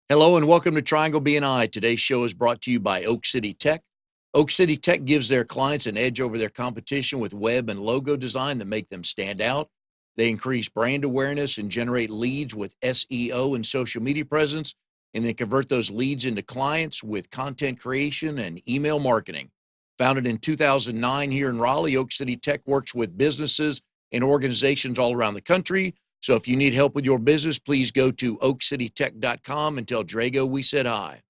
Hello and welcome to Triangle BNI. Today's show is brought to you by Oak City Tech. Oak City Tech gives their clients an edge over their competition with web and logo design that make them stand out. They increase brand awareness and generate leads with SEO and social media presence, and then convert those leads into clients with content creation and email marketing. Founded in 2009 here in Raleigh, Oak City Tech works with businesses and organizations all around the country. So if you need help with your business, please go to oakcitytech.com and tell Drago we said hi.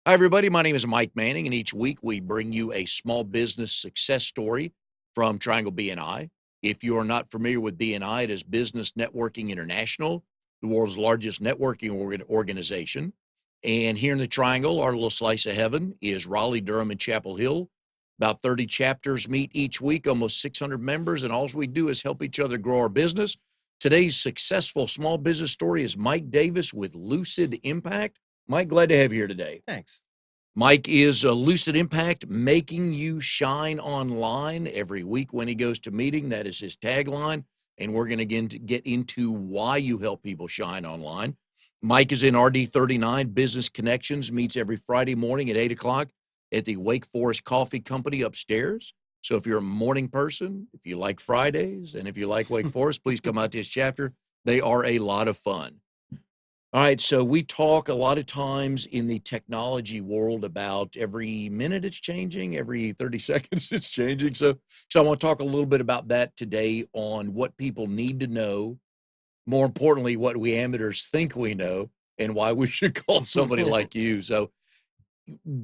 Hi, everybody. My name is Mike Manning, and each week we bring you a small business success story from Triangle BNI. If you are not familiar with BNI, it is Business Networking International, the world's largest networking organization. And here in the Triangle, our little slice of heaven is Raleigh, Durham, and Chapel Hill. About 30 chapters meet each week, almost 600 members, and all we do is help each other grow our business. Today's successful small business story is Mike Davis with Lucid Impact. Mike, glad to have you here today. Thanks. Mike is Lucid Impact, making you shine online every week when he goes to meeting. That is his tagline. And we're going to get into why you help people shine online. Mike is in RD39 Business Connections, meets every Friday morning at 8 o'clock at the Wake Forest Coffee Company upstairs. So if you're a morning person, if you like Fridays, and if you like Wake Forest, please come out to his chapter. They are a lot of fun. All right, so we talk a lot of times in the technology world about every minute it's changing, every 30 seconds it's changing. So I want to talk a little bit about that today on what people need to know. More importantly, what we amateurs think we know and why we should call somebody like you. So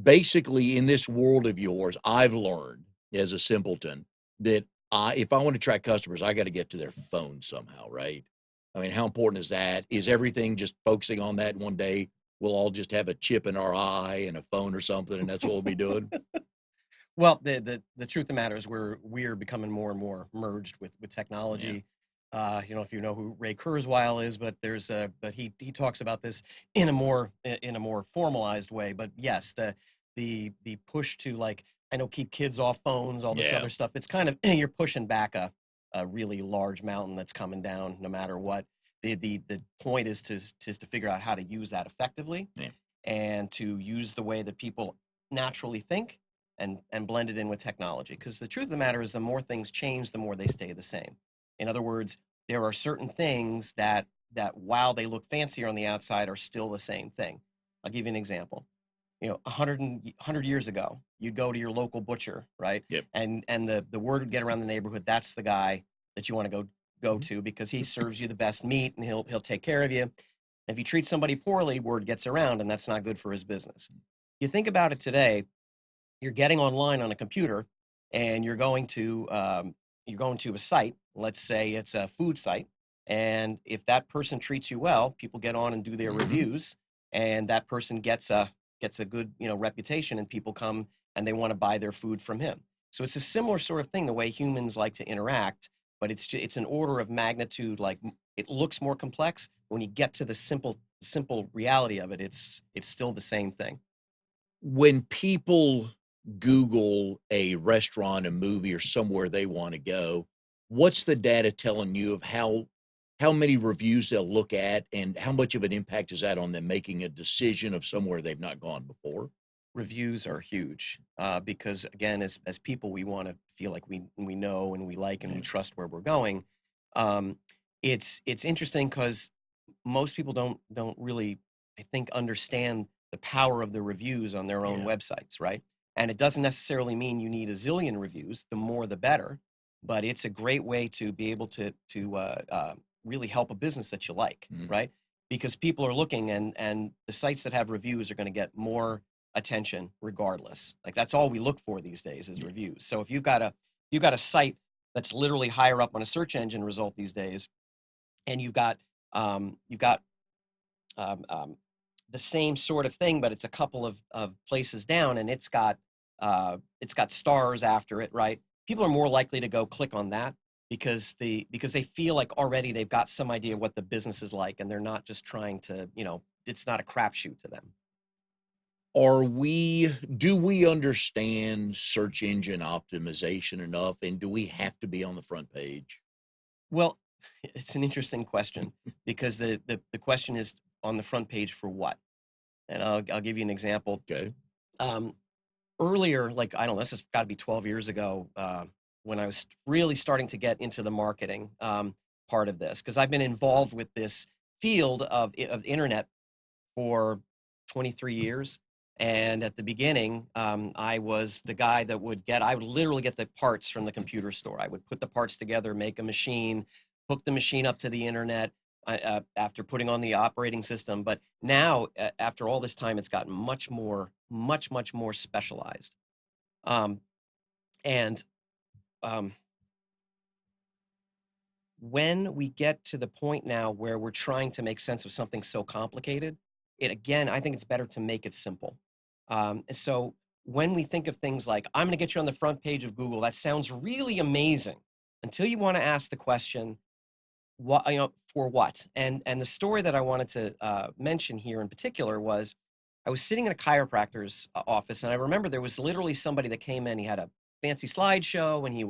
basically, in this world of yours, I've learned as a simpleton that if I want to track customers, I got to get to their phone somehow, right? I mean, how important is that? Is everything just focusing on that one day? We'll all just have a chip in our eye and a phone or something, and that's what we'll be doing. Well, the truth of the matter is we're becoming more and more merged with technology. If you know who Ray Kurzweil is, but he talks about this in a more formalized way. But yes, the push to keep kids off phones, all this other stuff. It's kind of you're pushing back a really large mountain that's coming down no matter what. The point is to figure out how to use that effectively and to use the way that people naturally think and blend it in with technology. Because the truth of the matter is the more things change, the more they stay the same. In other words, there are certain things that while they look fancier on the outside are still the same thing. I'll give you an example. 100 years ago, you'd go to your local butcher, right? Yep. And the word would get around the neighborhood, that's the guy that you want to go to because he serves you the best meat and he'll take care of you. If you treat somebody poorly, word gets around and that's not good for his business. You think about it today, you're getting online on a computer and you're going to a site, let's say it's a food site, and if that person treats you well, people get on and do their reviews, and that person gets a good reputation, and people come and they want to buy their food from him. So it's a similar sort of thing, the way humans like to interact, but it's an order of magnitude. Like, it looks more complex. When you get to the simple reality of it, it's still the same thing. When people Google a restaurant, a movie, or somewhere they want to go, what's the data telling you of how many reviews they'll look at and how much of an impact is that on them making a decision of somewhere they've not gone before? Reviews are huge because, again, as people, we want to feel like we know and we like and we trust where we're going. It's interesting because most people don't really, I think, understand the power of the reviews on their own websites, right? And it doesn't necessarily mean you need a zillion reviews. The more, the better. But it's a great way to be able to really help a business that you like, right? Because people are looking, and the sites that have reviews are going to get more attention regardless. Like, that's all we look for these days is reviews. So if you've got a site that's literally higher up on a search engine result these days, and you've got the same sort of thing, but it's a couple of places down, and it's got stars after it, right? People are more likely to go click on that because they feel like already they've got some idea what the business is like, and they're not just trying to, it's not a crapshoot to them. Do we understand search engine optimization enough, and do we have to be on the front page? Well, it's an interesting question because the question is, on the front page for what? And I'll give you an example. Okay. Earlier, like, I don't know, this has got to be 12 years ago, when I was really starting to get into the marketing part of this, because I've been involved with this field of internet for 23 years. And at the beginning, I was the guy that I would literally get the parts from the computer store. I would put the parts together, make a machine, hook the machine up to the internet after putting on the operating system. But now, after all this time, it's gotten much more specialized. And when we get to the point now where we're trying to make sense of something so complicated, I think it's better to make it simple. So when we think of things like, I'm going to get you on the front page of Google, that sounds really amazing until you want to ask the question, what, for what? And the story that I wanted to mention here in particular was, I was sitting in a chiropractor's office, and I remember there was literally somebody that came in. He had a fancy slideshow, and he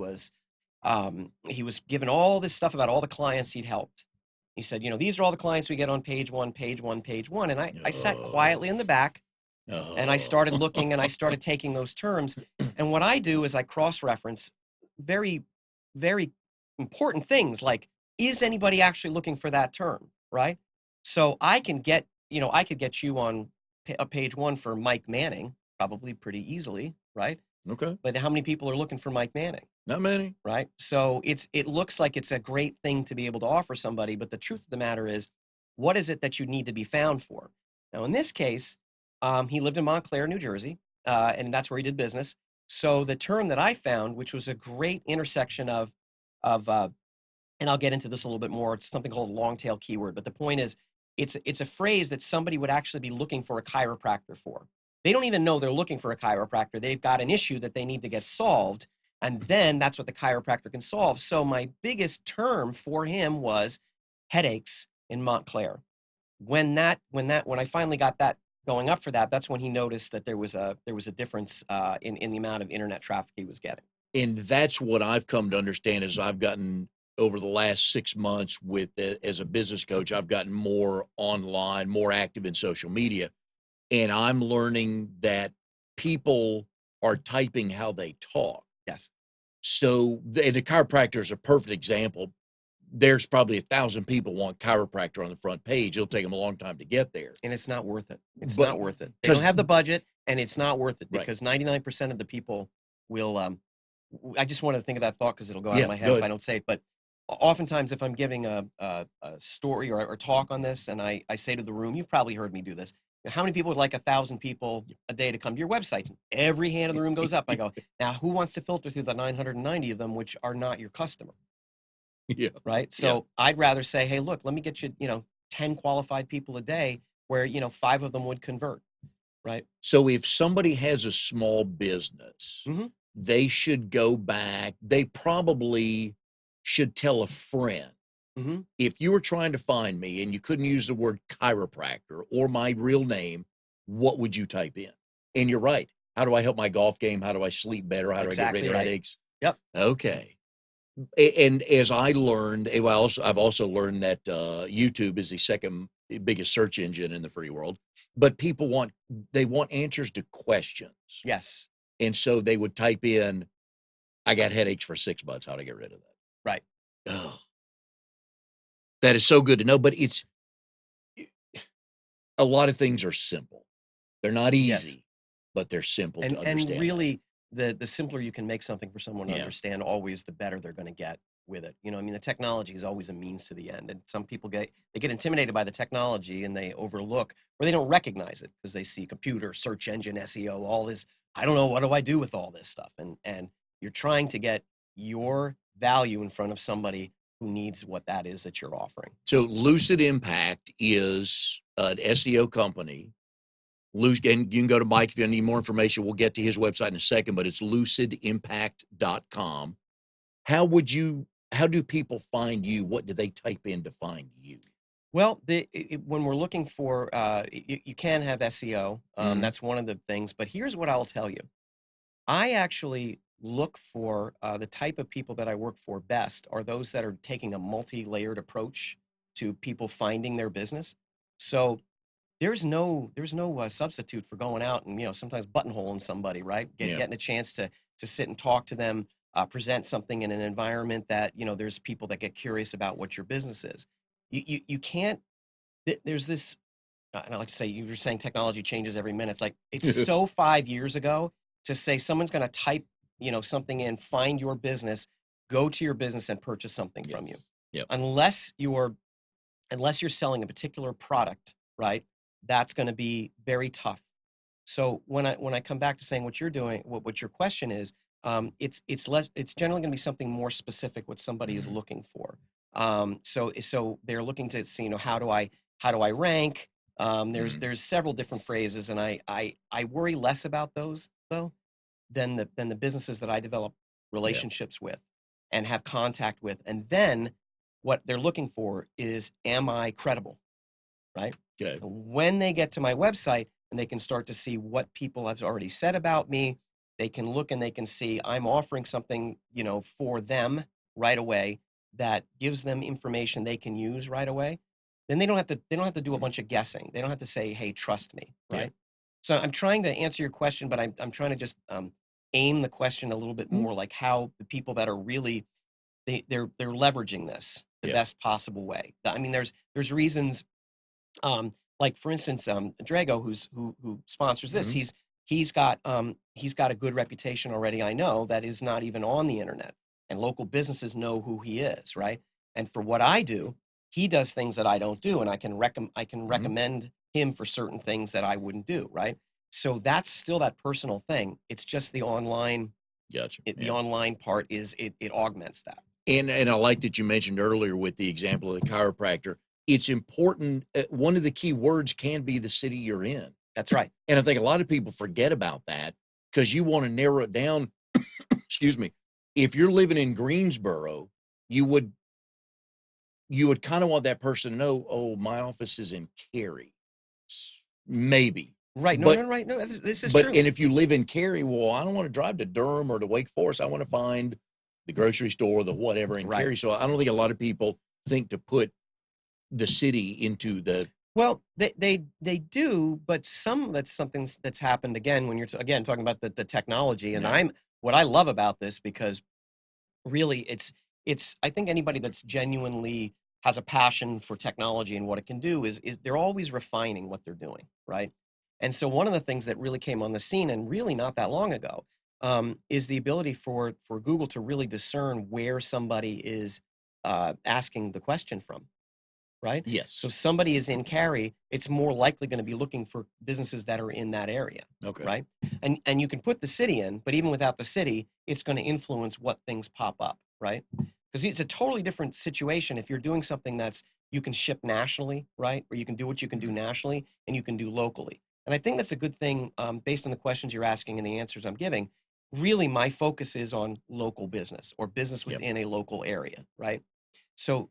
was given all this stuff about all the clients he'd helped. He said, these are all the clients we get on page one. And I sat quietly in the back, and I started looking, and I started taking those terms. And what I do is I cross-reference very, very important things, like, is anybody actually looking for that term, right? So I can get, I could get you on a page one for Mike Manning, probably pretty easily, right? Okay. But how many people are looking for Mike Manning? Not many. Right? So it looks like it's a great thing to be able to offer somebody, but the truth of the matter is, what is it that you need to be found for? Now, in this case, he lived in Montclair, New Jersey, and that's where he did business. So the term that I found, which was a great intersection of and I'll get into this a little bit more, it's something called long tail keyword. But the point is, it's a phrase that somebody would actually be looking for a chiropractor for. They don't even know they're looking for a chiropractor. They've got an issue that they need to get solved. And then that's what the chiropractor can solve. So my biggest term for him was headaches in Montclair. When I finally got that going up for that, that's when he noticed that there was a difference in the amount of internet traffic he was getting. And that's what I've come to understand as I've gotten over the last 6 months as a business coach. I've gotten more online, more active in social media, and I'm learning that people are typing how they talk. Yes. So the chiropractor is a perfect example. There's probably 1,000 people want chiropractor on the front page. It'll take them a long time to get there. And it's not worth it. It's not worth it. They don't have the budget, and it's not worth it, because 99% of the people will, I just wanted to think of that thought because it'll go out of my head if I don't say it. But oftentimes if I'm giving a story or talk on this, and I say to the room, you've probably heard me do this, how many people would like 1,000 people a day to come to your website? And every hand in the room goes up. I go, now who wants to filter through the 990 of them which are not your customer? Yeah. Right. So I'd rather say, hey, look, let me get you, 10 qualified people a day where, 5 of them would convert. Right. So if somebody has a small business, they should go back. They probably should tell a friend. If you were trying to find me and you couldn't use the word chiropractor or my real name, what would you type in? And you're right. How do I help my golf game? How do I sleep better? How do I get rid of headaches? Yep. Okay. And as I learned, I've also learned that YouTube is the second biggest search engine in the free world. But people want answers to questions. Yes. And so they would type in, I got headaches for 6 months. How to get rid of that? Right. Oh. That is so good to know, but a lot of things are simple. They're not easy, but they're simple to understand. And really, the simpler you can make something for someone to understand, always the better they're going to get with it. The technology is always a means to the end. And some people get intimidated by the technology, and they overlook, or they don't recognize it because they see computer, search engine, SEO, all this. I don't know, what do I do with all this stuff? And you're trying to get your value in front of somebody who needs what that is that you're offering. So Lucid Impact is an SEO company. And you can go to Mike if you need more information. We'll get to his website in a second, but it's lucidimpact.com. How do people find you? What do they type in to find you? Well, when we're looking for, you can have SEO. That's one of the things. But here's what I'll tell you. I actually look for the type of people that I work for best are those that are taking a multi-layered approach to people finding their business. So there's no substitute for going out and sometimes buttonholing somebody, right? Yeah. Getting a chance to sit and talk to them, present something in an environment that there's people that get curious about what your business is. You can't. There's this. And I like to say, you were saying technology changes every minute. It's like it's so 5 years ago to say someone's going to type something in, find your business, go to your business and purchase something from you. Yep. Unless you're selling a particular product, right? That's going to be very tough. So when I come back to saying what you're doing, what your question is, it's generally going to be something more specific what somebody is looking for. So they're looking to see, how do I rank? There's several different phrases, and I worry less about those though than the businesses that I develop relationships with and have contact with, and then what they're looking for is, am I credible, right? Okay. When they get to my website and they can start to see what people have already said about me, they can look and they can see I'm offering something, for them right away that gives them information they can use right away. Then they don't have to do a bunch of guessing. They don't have to say, "Hey, trust me," right? Yeah. So I'm trying to answer your question, but I'm trying to just aim the question a little bit more like how the people that are really they're leveraging this the best possible way. I mean, there's reasons. Like for instance, Drago, who sponsors this, he's got a good reputation already. I know that is not even on the internet, and local businesses know who he is, right? And for what I do, he does things that I don't do, and I can recommend him for certain things that I wouldn't do, right? So that's still that personal thing. It's just the online. Gotcha. The online part is it augments that. And I like that you mentioned earlier with the example of the chiropractor. It's important. One of the key words can be the city you're in. That's right. And I think a lot of people forget about that because you want to narrow it down. Excuse me. If you're living in Greensboro, you would kind of want that person to know, oh, my office is in Cary. Maybe. Right. No, right. No, this is true. And if you live in Cary, well, I don't want to drive to Durham or to Wake Forest. I want to find the grocery store, the whatever in Cary. So I don't think a lot of people think to put the city into the. Well, they do, but that's something that's happened again when you're again talking about the technology. And what I love about this, because really it's I think anybody that's genuinely has a passion for technology and what it can do is they're always refining what they're doing, right? And so one of the things that really came on the scene, and really not that long ago, is the ability for Google to really discern where somebody is asking the question from, right? Yes. So if somebody is in Cary, it's more likely going to be looking for businesses that are in that area, okay, right? And you can put the city in, but even without the city, it's going to influence what things pop up, right? Because it's a totally different situation if you're doing something that's you can ship nationally, right? Or you can do what you can do nationally and you can do locally. And I think that's a good thing based on the questions you're asking and the answers I'm giving. Really, my focus is on local business or business within a local area, right? So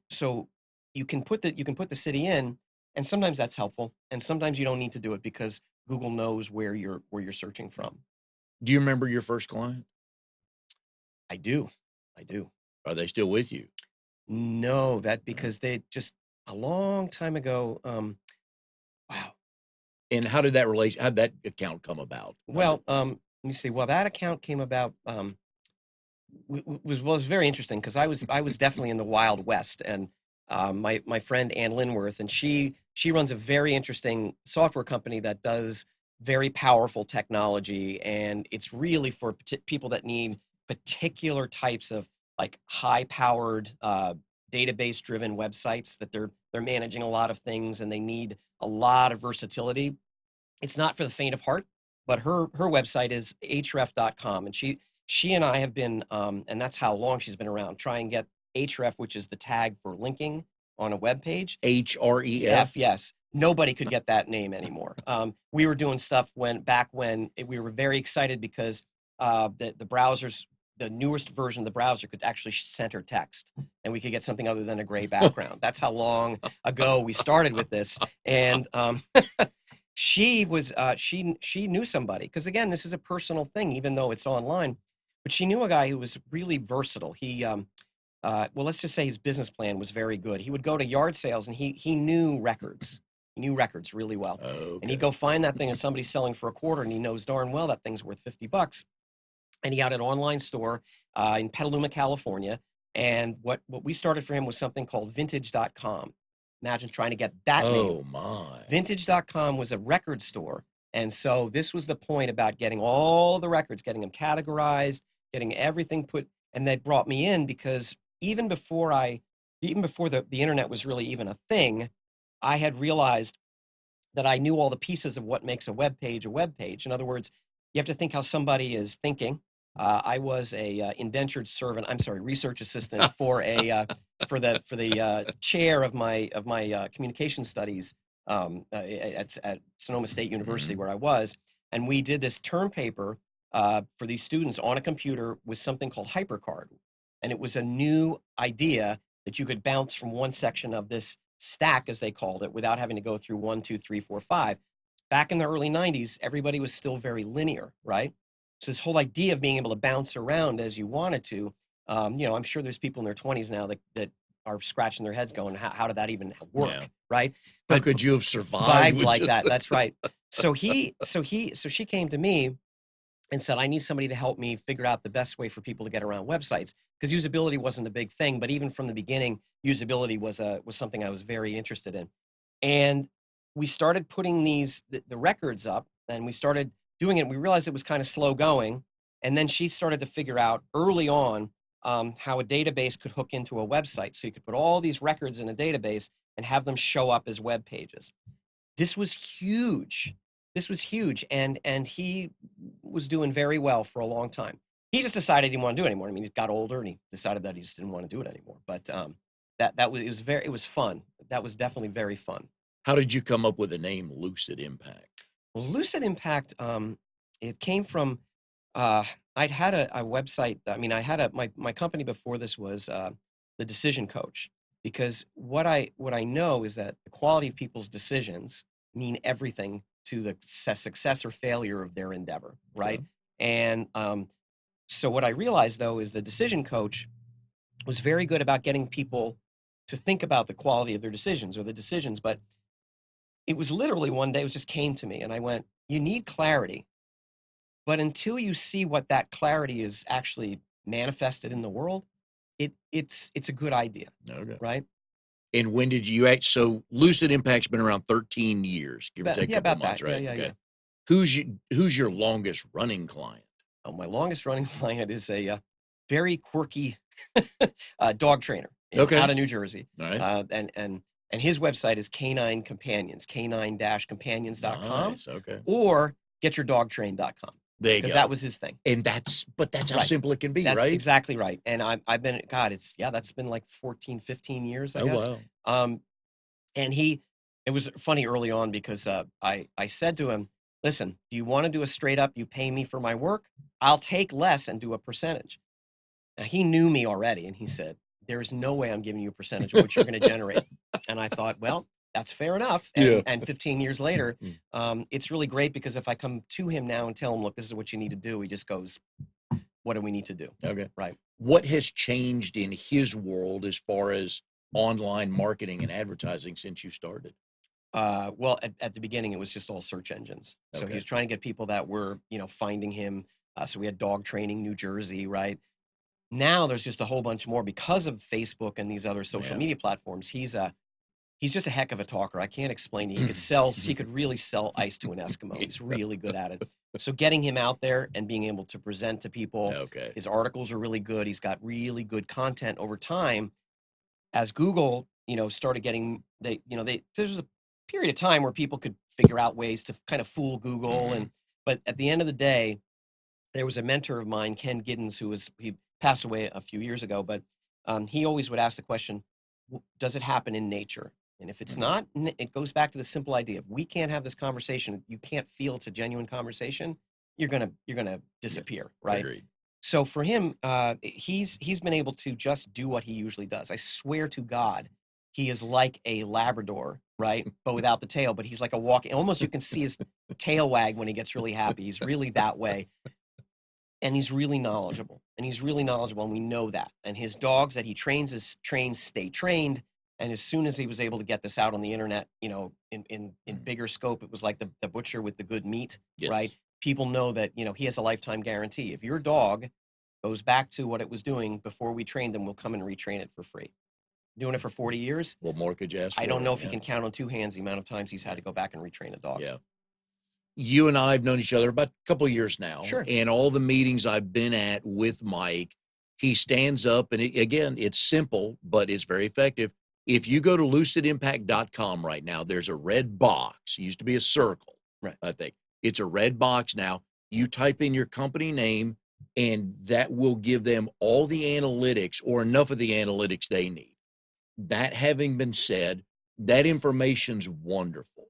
you can put the city in, and sometimes that's helpful, and sometimes you don't need to do it because Google knows where you're searching from. Do you remember your first client? I do. Are they still with you? No, because they just a long time ago. Wow. And how'd that account come about? Well, let me see. Well, that account came about was very interesting because I was definitely in the Wild West, and my friend Ann Linworth, and she runs a very interesting software company that does very powerful technology, and it's really for people that need particular types of like high-powered database-driven websites that they're managing a lot of things and they need a lot of versatility. It's not for the faint of heart, but her website is href.com, and she and I have been, and that's how long she's been around, try and get href, which is the tag for linking on a web page. HREF? Yes. Nobody could get that name anymore. We were doing stuff back when we were very excited because the browsers, the newest version of the browser could actually center text, and we could get something other than a gray background. That's how long ago we started with this. And she knew somebody, because again, this is a personal thing, even though it's online. But she knew a guy who was really versatile. He, well, let's just say his business plan was very good. He would go to yard sales, and he knew records. He knew records really well. Okay. And he'd go find that thing that somebody's selling for $1/4, and he knows darn well that thing's worth $50. And he had an online store in Petaluma, California. And what we started for him was something called vintage.com. Imagine trying to get that name. Oh my. Vintage.com was a record store. And so this was the point about getting all the records, getting them categorized, getting everything put, and they brought me in because even before the internet was really even a thing, I had realized that I knew all the pieces of what makes a web page a web page. In other words, you have to think how somebody is thinking. I was a indentured servant. I'm sorry, research assistant for the chair of my communication studies at Sonoma State University, where I was, and we did this term paper for these students on a computer with something called HyperCard, and it was a new idea that you could bounce from one section of this stack, as they called it, without having to go through 1, 2, 3, 4, 5. Back in the early 90s, everybody was still very linear, right? So this whole idea of being able to bounce around as you wanted to, I'm sure there's people in their 20s now that are scratching their heads going, how did that even work, right? But how could you have survived like that? That's right. So she came to me and said, I need somebody to help me figure out the best way for people to get around websites, because usability wasn't a big thing, but even from the beginning, usability was something I was very interested in. And we started putting the records up, and we started doing it. We realized it was kind of slow going. And then she started to figure out early on how a database could hook into a website. So you could put all these records in a database and have them show up as web pages. This was huge. And he was doing very well for a long time. He just decided he didn't want to do it anymore. I mean, he got older and he decided that he just didn't want to do it anymore. But it was fun. That was definitely very fun. How did you come up with the name Lucid Impact? Well, Lucid Impact, it came from, I'd had a website. I mean, I had my company before this was the Decision Coach, because what I know is that the quality of people's decisions mean everything to the success or failure of their endeavor, right? Okay. And so what I realized, though, is the Decision Coach was very good about getting people to think about the quality of their decisions or the decisions, but it was literally one day, it just came to me, and I went, you need clarity, but until you see what that clarity is actually manifested in the world, it's a good idea, right? And when did you so Lucid Impact's been around 13 years, give or take a couple months, right? Yeah. Who's your longest running client? Oh, my longest running client is a very quirky dog trainer out of New Jersey. All right. And his website is Canine Companions, canine-companions.com, or getyourdogtrained.com. There you go. Because that was his thing. And that's how simple it can be, that's right? That's exactly right. And I've been, that's been like 14, 15 years, I guess. Wow. And it was funny early on because I said to him, listen, do you want to do a straight up, you pay me for my work? I'll take less and do a percentage. Now, he knew me already, and he said, there's no way I'm giving you a percentage of what you're going to generate. And I thought, well, that's fair enough. And 15 years later, it's really great, because if I come to him now and tell him, look, this is what you need to do, he just goes, what do we need to do? Okay. Right. What has changed in his world as far as online marketing and advertising since you started? Well, at the beginning, it was just all search engines. So he was trying to get people that were, finding him. So we had Dog Training New Jersey, right? Now there's just a whole bunch more because of Facebook and these other social media platforms. He's just a heck of a talker. I can't explain it. He could really sell ice to an Eskimo. He's really good at it. So getting him out there and being able to present to people, his articles are really good. He's got really good content over time. As Google, started getting, there was a period of time where people could figure out ways to kind of fool Google. But at the end of the day, there was a mentor of mine, Ken Giddens, he passed away a few years ago, but he always would ask the question, does it happen in nature? And if it's not, it goes back to the simple idea. If we can't have this conversation, you can't feel it's a genuine conversation, you're gonna disappear, right? Agreed. So for him, he's been able to just do what he usually does. I swear to God, he is like a Labrador, right? But without the tail. But he's like a walking. Almost you can see his tail wag when he gets really happy. He's really that way. And he's really knowledgeable. And we know that. And his dogs that he trains stay trained. And as soon as he was able to get this out on the internet, in bigger scope, it was like the butcher with the good meat, Yes. right? People know that, he has a lifetime guarantee. If your dog goes back to what it was doing before we trained them, we'll come and retrain it for free. Doing it for 40 years. What more could you ask for? I don't know if he can count on two hands the amount of times he's had to go back and retrain a dog. Yeah. You and I have known each other about a couple of years now. Sure. And all the meetings I've been at with Mike, he stands up, and again, it's simple, but it's very effective. If you go to lucidimpact.com right now, there's a red box. It used to be a circle, right? I think. It's a red box now. You type in your company name, and that will give them all the analytics, or enough of the analytics they need. That having been said, that information's wonderful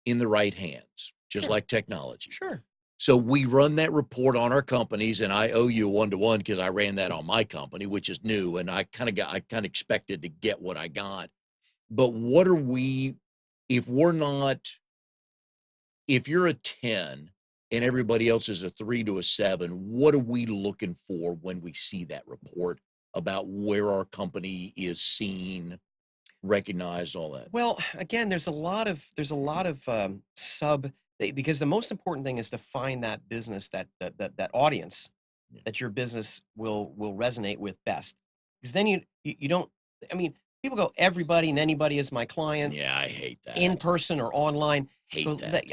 in the right hands, just like technology. Sure. So we run that report on our companies, and I owe you a one-to-one because I ran that on my company, which is new, and I kind of expected to get what I got. But what are we, if you're a 10 and everybody else is a 3 to a 7, what are we looking for when we see that report about where our company is seen, recognized, all that? Well, again, there's a lot of because the most important thing is to find that business, that audience that your business will resonate with best. Because then you don't, I mean, people go, everybody and anybody is my client. Yeah, I hate that. In person or online. Hate that.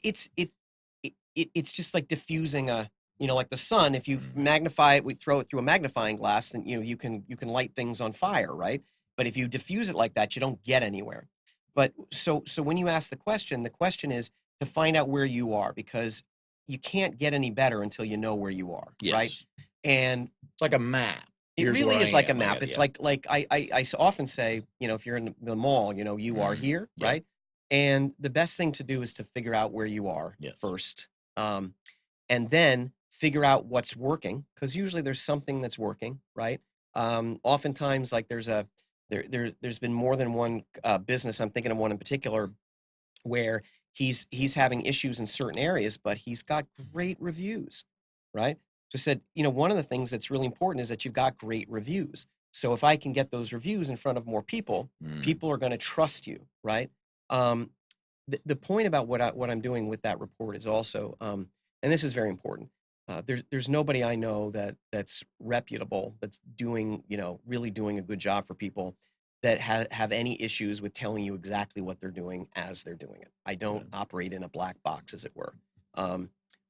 It's just like diffusing like the sun. If you magnify it, we throw it through a magnifying glass, then you can light things on fire, right? But if you diffuse it like that, you don't get anywhere. But so when you ask the question is to find out where you are, because you can't get any better until you know where you are, Yes. right? And it's like a map. It Here's really where is I like a am. map. It's like I often say, if you're in the mall, you are here, Yeah. right? And the best thing to do is to figure out where you are Yes. first, and then figure out what's working, because usually there's something that's working, right? Oftentimes, like there's been more than one business. I'm thinking of one in particular where he's having issues in certain areas, but he's got great reviews, right? So I said, one of the things that's really important is that you've got great reviews. So if I can get those reviews in front of more people, people are going to trust you, right? The point about what I'm doing with that report is also, and this is very important. There's nobody I know that's reputable, that's doing, really doing a good job for people, that have any issues with telling you exactly what they're doing as they're doing it. I don't operate in a black box, as it were.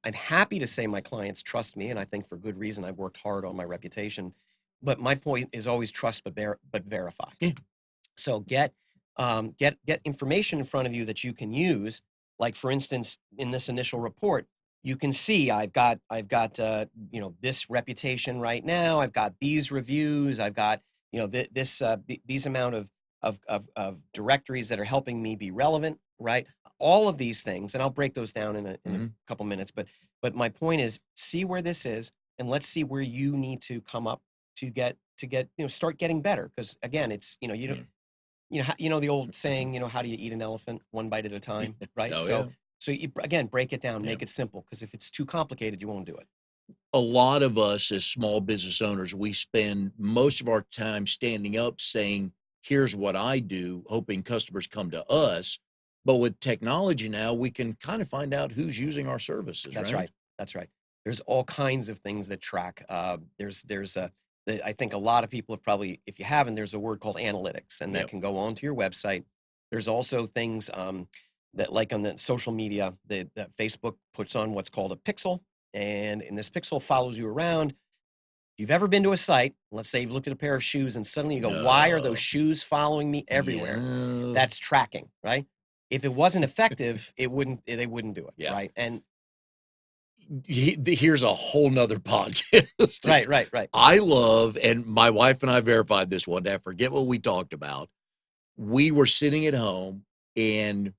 I'm happy to say my clients trust me, and I think for good reason. I've worked hard on my reputation, but my point is always trust but verify. Yeah. So get information in front of you that you can use. Like, for instance, in this initial report, you can see I've got this reputation right now. I've got these reviews. I've got these amount of directories that are helping me be relevant, right? All of these things, and I'll break those down in a couple minutes. But my point is, see where this is, and let's see where you need to come up to get start getting better. Because again, it's the old saying, how do you eat an elephant? One bite at a time, right? So you, again, break it down, make it simple. Because if it's too complicated, you won't do it. A lot of us as small business owners, we spend most of our time standing up saying, here's what I do, hoping customers come to us. But with technology now, we can kind of find out who's using our services. That's right. That's right. There's all kinds of things that track. I think a lot of people have probably, if you haven't, there's a word called analytics, and that can go onto your website. There's also things that, like on the social media, that Facebook puts on what's called a pixel. And this pixel follows you around. If you've ever been to a site, let's say you've looked at a pair of shoes and suddenly you go, why are those shoes following me everywhere? Yeah. That's tracking, right? If it wasn't effective, they wouldn't do it, right? And here's a whole nother podcast. Right. I love, and my wife and I verified this one day. I forget what we talked about. We were sitting at home and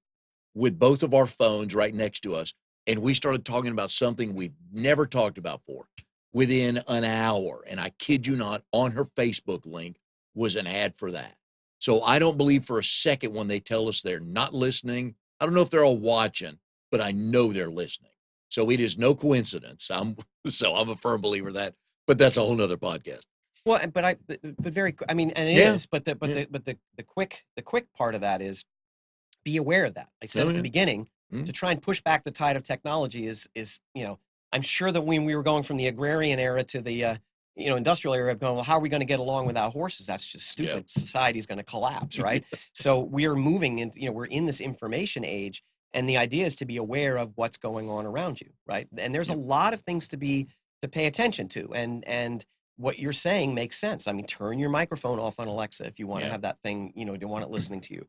with both of our phones right next to us, and we started talking about something we've never talked about before. Within an hour, and I kid you not, on her Facebook link was an ad for that. So I don't believe for a second when they tell us they're not listening. I don't know if they're all watching, but I know they're listening. So it is no coincidence. I'm a firm believer of that, but that's a whole nother podcast. Well, but very, I mean, and it Yeah. is, but the quick part of that is be aware of that. I said Oh, at the yeah. beginning, Mm. to try and push back the tide of technology is, I'm sure that when we were going from the agrarian era to the, industrial era, going, well, how are we going to get along without horses? That's just stupid. Yeah. Society's going to collapse, right? So we are moving into, we're in this information age, and the idea is to be aware of what's going on around you, right? And there's Yep. a lot of things to pay attention to, and what you're saying makes sense. I mean, turn your microphone off on Alexa if you want to Yeah. have that thing, you want it listening to you.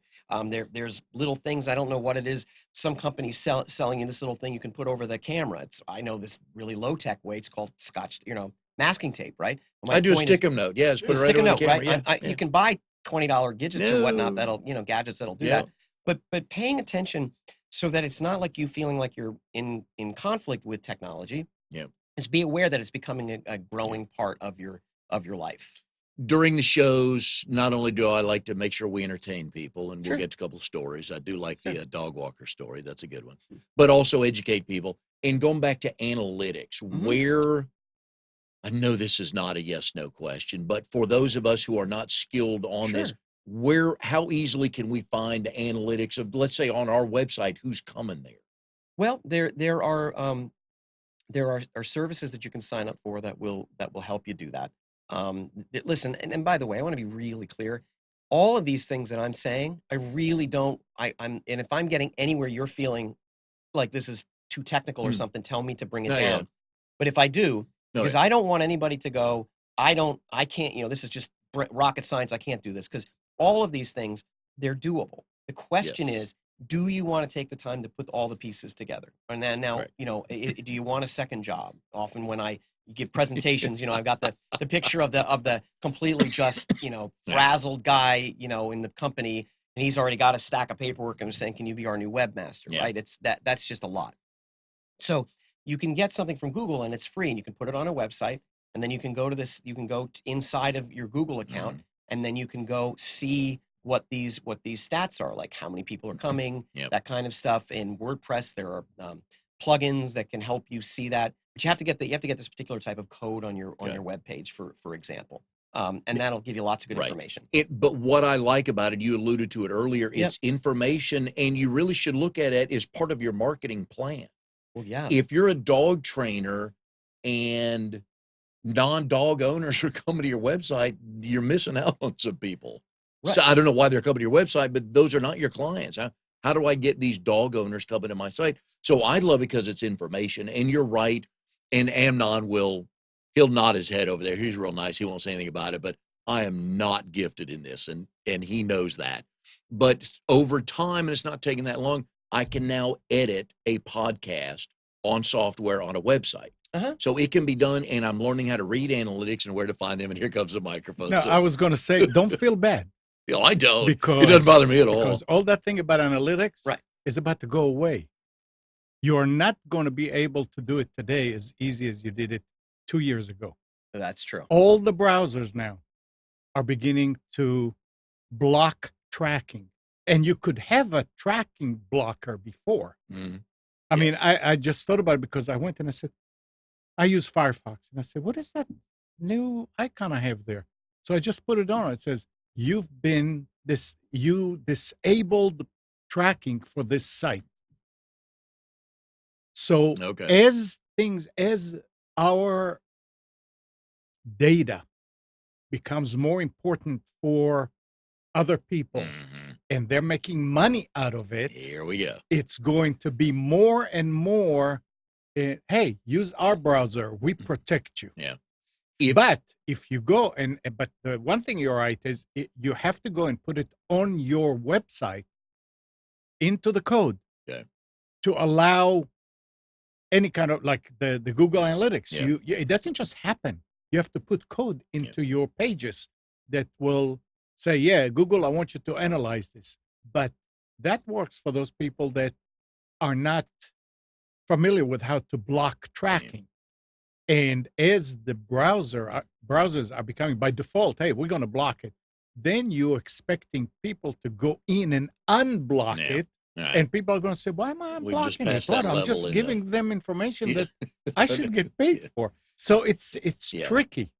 There's little things, I don't know what it is. Some companies selling you this little thing you can put over the camera. I know this really low tech way. It's called Scotch, masking tape, right? I do a stick-em note. Yeah, just put it right stick a over the note, camera. right? Yeah. You can buy $20 gadgets or whatnot No. that'll, gadgets that'll do Yeah. that. But paying attention so that it's not like you feeling like you're in conflict with technology. Yeah. Is be aware that it's becoming a growing part of your life. During the shows, not only do I like to make sure we entertain people, and Sure. we'll get to a couple of stories. I do like Sure. the dog walker story. That's a good one. But also educate people. And going back to analytics, Mhm. where I know this is not a yes/no question, but for those of us who are not skilled on this, how easily can we find analytics of, let's say, on our website, who's coming there? Well, there are services that you can sign up for that will help you do that. Listen, and by the way, I want to be really clear. All of these things that I'm saying, I really don't. And if I'm getting anywhere you're feeling like this is too technical or something, tell me to bring it Oh, down. yeah. But if I do, because yeah. I don't want anybody to go, I can't. This is just rocket science. I can't do this, because all of these things, they're doable. The question is, do you want to take the time to put all the pieces together? And then now, Right. do you want a second job? Often when I give presentations, I've got the picture of the completely just, frazzled guy, in the company, and he's already got a stack of paperwork and I'm saying, can you be our new webmaster? Yeah. Right? That's just a lot. So you can get something from Google and it's free, and you can put it on a website, and then you can go inside of your Google account, and then you can go see what these stats are, like how many people are coming, that kind of stuff. In WordPress, there are plugins that can help you see that, but you have to get this particular type of code on your web page, for example, and that'll give you lots of good information. But what I like about it, you alluded to it earlier, it's information, and you really should look at it as part of your marketing plan. Well, yeah. If you're a dog trainer and non-dog owners are coming to your website, you're missing out on some people. Right. So I don't know why they're coming to your website, but those are not your clients. How do I get these dog owners coming to my site? So I love it because it's information, and you're right. And Amnon he'll nod his head over there. He's real nice. He won't say anything about it, but I am not gifted in this, and he knows that. But over time, and it's not taking that long, I can now edit a podcast on software on a website. So it can be done, and I'm learning how to read analytics and where to find them. And here comes the microphone. No, I was going to say, don't feel bad. I don't. Because it doesn't bother me at all. Because all that thing about analytics is about to go away. You're not going to be able to do it today as easy as you did it 2 years ago. That's true. All the browsers now are beginning to block tracking. And you could have a tracking blocker before. I mean, I just thought about it because I went and I said, I use Firefox. And I said, what is that new icon I have there? So I just put it on. It says, you disabled tracking for this site. So as our data becomes more important for other people, and they're making money out of it, here we go. It's going to be more and more, hey, use our browser. We protect you. Yeah. But if you go but the one thing you're right is you have to go and put it on your website into the code to allow any kind of, like the Google Analytics. It doesn't just happen. You have to put code into your pages that will say, Google, I want you to analyze this. But that works for those people that are not familiar with how to block tracking. And as the browsers are becoming by default, hey, we're going to block it, then you're expecting people to go in and unblock it. And people are going to say, why am I unblocking it? What? I'm just giving them information that I should get paid for. So it's tricky.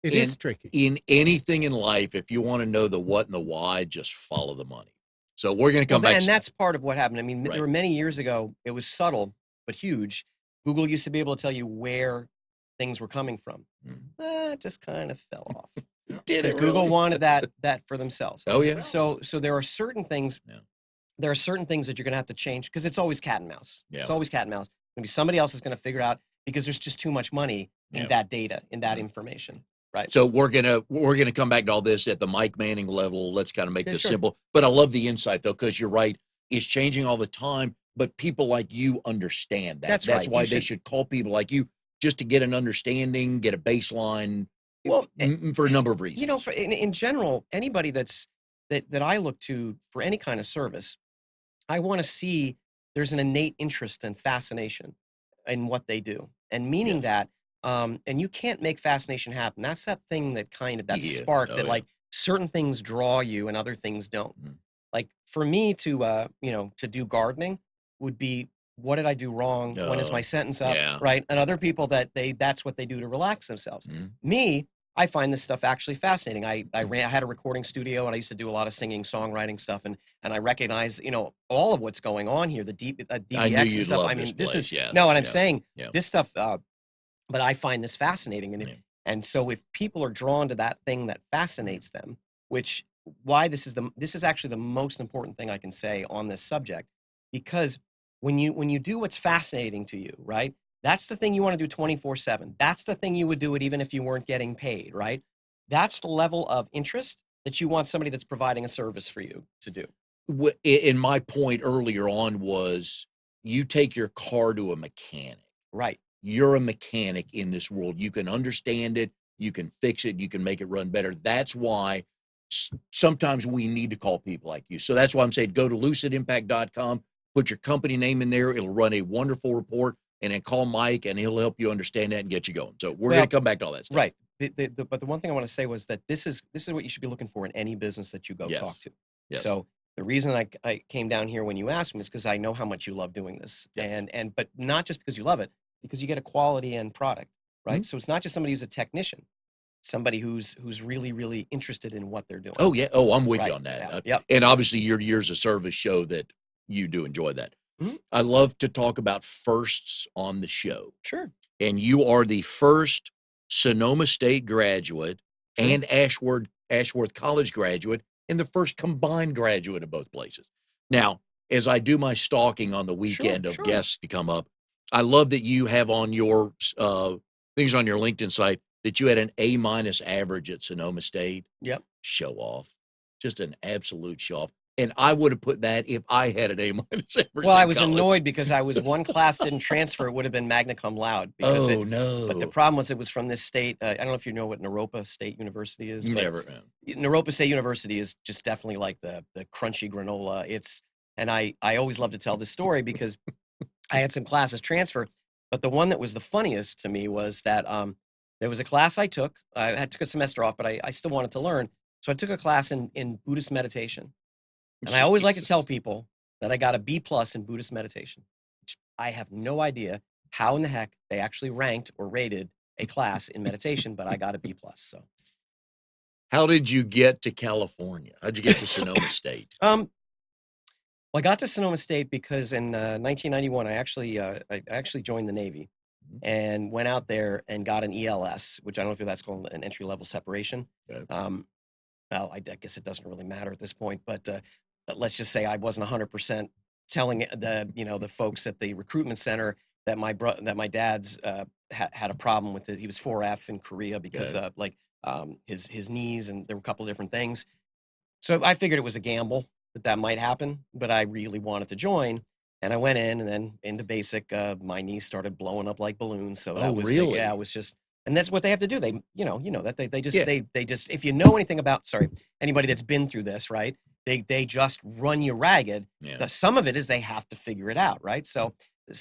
It is tricky. In anything in life, if you want to know the what and the why, just follow the money. So we're going to come back. And that's part of what happened. I mean, Right. there were many years ago, it was subtle, but huge. Google used to be able to tell you where things were coming from. It just kind of fell off. Because Google wanted that for themselves. Oh, yeah. So there are certain things. Yeah. There are certain things that you're going to have to change because it's always cat and mouse. Yeah. It's always cat and mouse. Maybe somebody else is going to figure it out because there's just too much money in that data, in that information. Right. So we're gonna come back to all this at the Mike Manning level. Let's kind of make this simple. But I love the insight though, because you're right. It's changing all the time. But people like you understand that. That's right. Why they should call people like you just to get an understanding, get a baseline. Well, for a number of reasons. You know, in general, anybody that I look to for any kind of service, I want to see there's an innate interest and fascination in what they do, and meaning that. And you can't make fascination happen. That's that thing that kind of that spark that like certain things draw you and other things don't. Like for me to to do gardening would be, what did I do wrong? When is my sentence up? Right. And other people that's what they do to relax themselves. Me, I find this stuff actually fascinating. I had a recording studio and I used to do a lot of singing, songwriting stuff, and I recognize all of what's going on here. The DBX and stuff. I mean, this is I'm saying this stuff. But I find this fascinating, and so if people are drawn to that thing that fascinates them, this is actually the most important thing I can say on this subject, because when you do what's fascinating to you, right? That's the thing you want to do 24/7. That's the thing you would do it even if you weren't getting paid, right? That's the level of interest that you want somebody that's providing a service for you to do. In my point earlier on was, you take your car to a mechanic, right? You're a mechanic in this world. You can understand it. You can fix it. You can make it run better. That's why sometimes we need to call people like you. So that's why I'm saying, go to lucidimpact.com, put your company name in there. It'll run a wonderful report, and then call Mike and he'll help you understand that and get you going. So we're going to come back to all that stuff. Right. But the one thing I want to say was that this is what you should be looking for in any business that you go talk to. Yes. So the reason I came down here when you asked me is because I know how much you love doing this. Yes. But not just because you love it, because you get a quality end product, right? So it's not just somebody who's a technician, somebody who's really, really interested in what they're doing. Oh, yeah. Oh, I'm with you on that. Yeah. And obviously your years of service show that you do enjoy that. I love to talk about firsts on the show. Sure. And you are the first Sonoma State graduate and Ashworth College graduate, and the first combined graduate of both places. Now, as I do my stalking on the weekend of guests to come up, I love that you have on your things on your LinkedIn site that you had an A- average at Sonoma State. Yep. Show off. Just an absolute show off. And I would have put that if I had an A- average. Well, I was annoyed because I was one class didn't transfer. It would have been magna cum laude. No. But the problem was it was from this state. I don't know if you know what Naropa State University is. Never. Naropa State University is just definitely like the crunchy granola. And I always love to tell this story because I had some classes transfer, but the one that was the funniest to me was that there was a class I took. I took a semester off, but I still wanted to learn. So I took a class in Buddhist meditation. And I always like to tell people that I got a B+ in Buddhist meditation. I have no idea how in the heck they actually ranked or rated a class in meditation, but I got a B+. So, how did you get to California? How'd you get to Sonoma State? Well, I got to Sonoma State because in 1991, I actually joined the Navy and went out there and got an ELS, which I don't know if that's called an entry-level separation. Okay. Well, I guess it doesn't really matter at this point, but let's just say I wasn't 100% telling the folks at the recruitment center that my dad's had a problem with it. He was 4F in Korea because of his knees, and there were a couple of different things. So I figured it was a gamble that might happen, but I really wanted to join. And I went in, and then into basic, my knees started blowing up like balloons. So that was really? It was just, and that's what they have to do. They that they just if you know anything about anybody that's been through this, right? They just run you ragged. Yeah. Some of it is they have to figure it out, right? So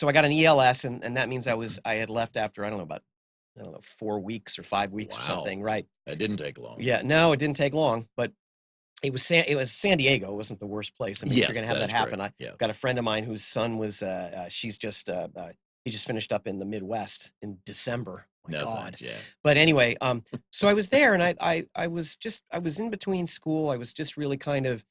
I got an ELS, and that means I had left after I don't know 4 weeks or 5 weeks or something, right? That didn't take long. Yeah, no, it didn't take long, but it was San Diego. It wasn't the worst place. I mean, if you're gonna have that happen, I got a friend of mine whose son was he just finished up in the Midwest in December. my God. Thanks, yeah. But anyway, so I was there, and I was in between school. I was just really kind of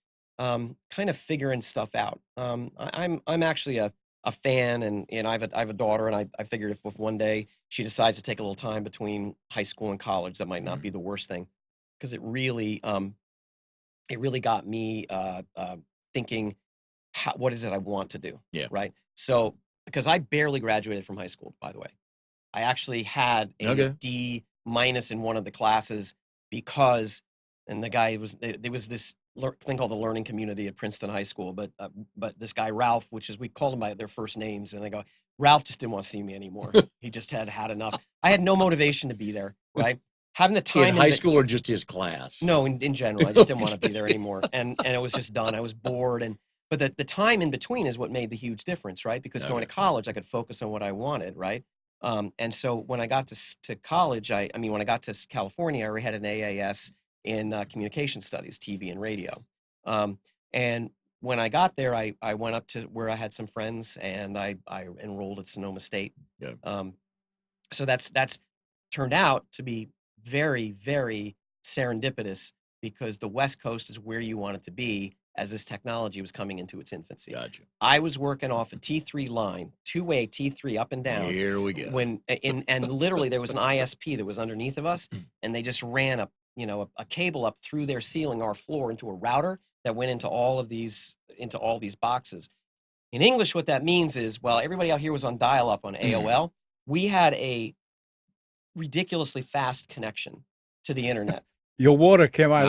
figuring stuff out. I'm actually a fan, and I have a daughter, and I figured if one day she decides to take a little time between high school and college, that might not be the worst thing, because it really got me thinking, what is it I want to do? Yeah. Right. So, because I barely graduated from high school, by the way, I actually had a D- in one of the classes because, and the guy there was this thing called the learning community at Princeton High School, but this guy Ralph, which is, we called them by their first names, and they go, Ralph just didn't want to see me anymore. He just had enough. I had no motivation to be there, right? Having the time in high school or just his class? No, in general, I just didn't want to be there anymore, and it was just done. I was bored, but the time in between is what made the huge difference, right? Because going to college, I could focus on what I wanted, right? And so when I got to college, when I got to California, I already had an AAS in communication studies, TV and radio. And when I got there, I went up to where I had some friends, and I enrolled at Sonoma State. Yeah. So that's turned out to be very, very serendipitous, because the West Coast is where you want it to be as this technology was coming into its infancy. Gotcha. I was working off a T3 line, two-way T3 up and down. Here we go. And literally there was an ISP that was underneath of us, and they just ran a cable up through their ceiling, our floor, into a router that went into all these boxes. In English, what that means is, well, everybody out here was on dial-up on AOL. We had a ridiculously fast connection to the internet. Your water came out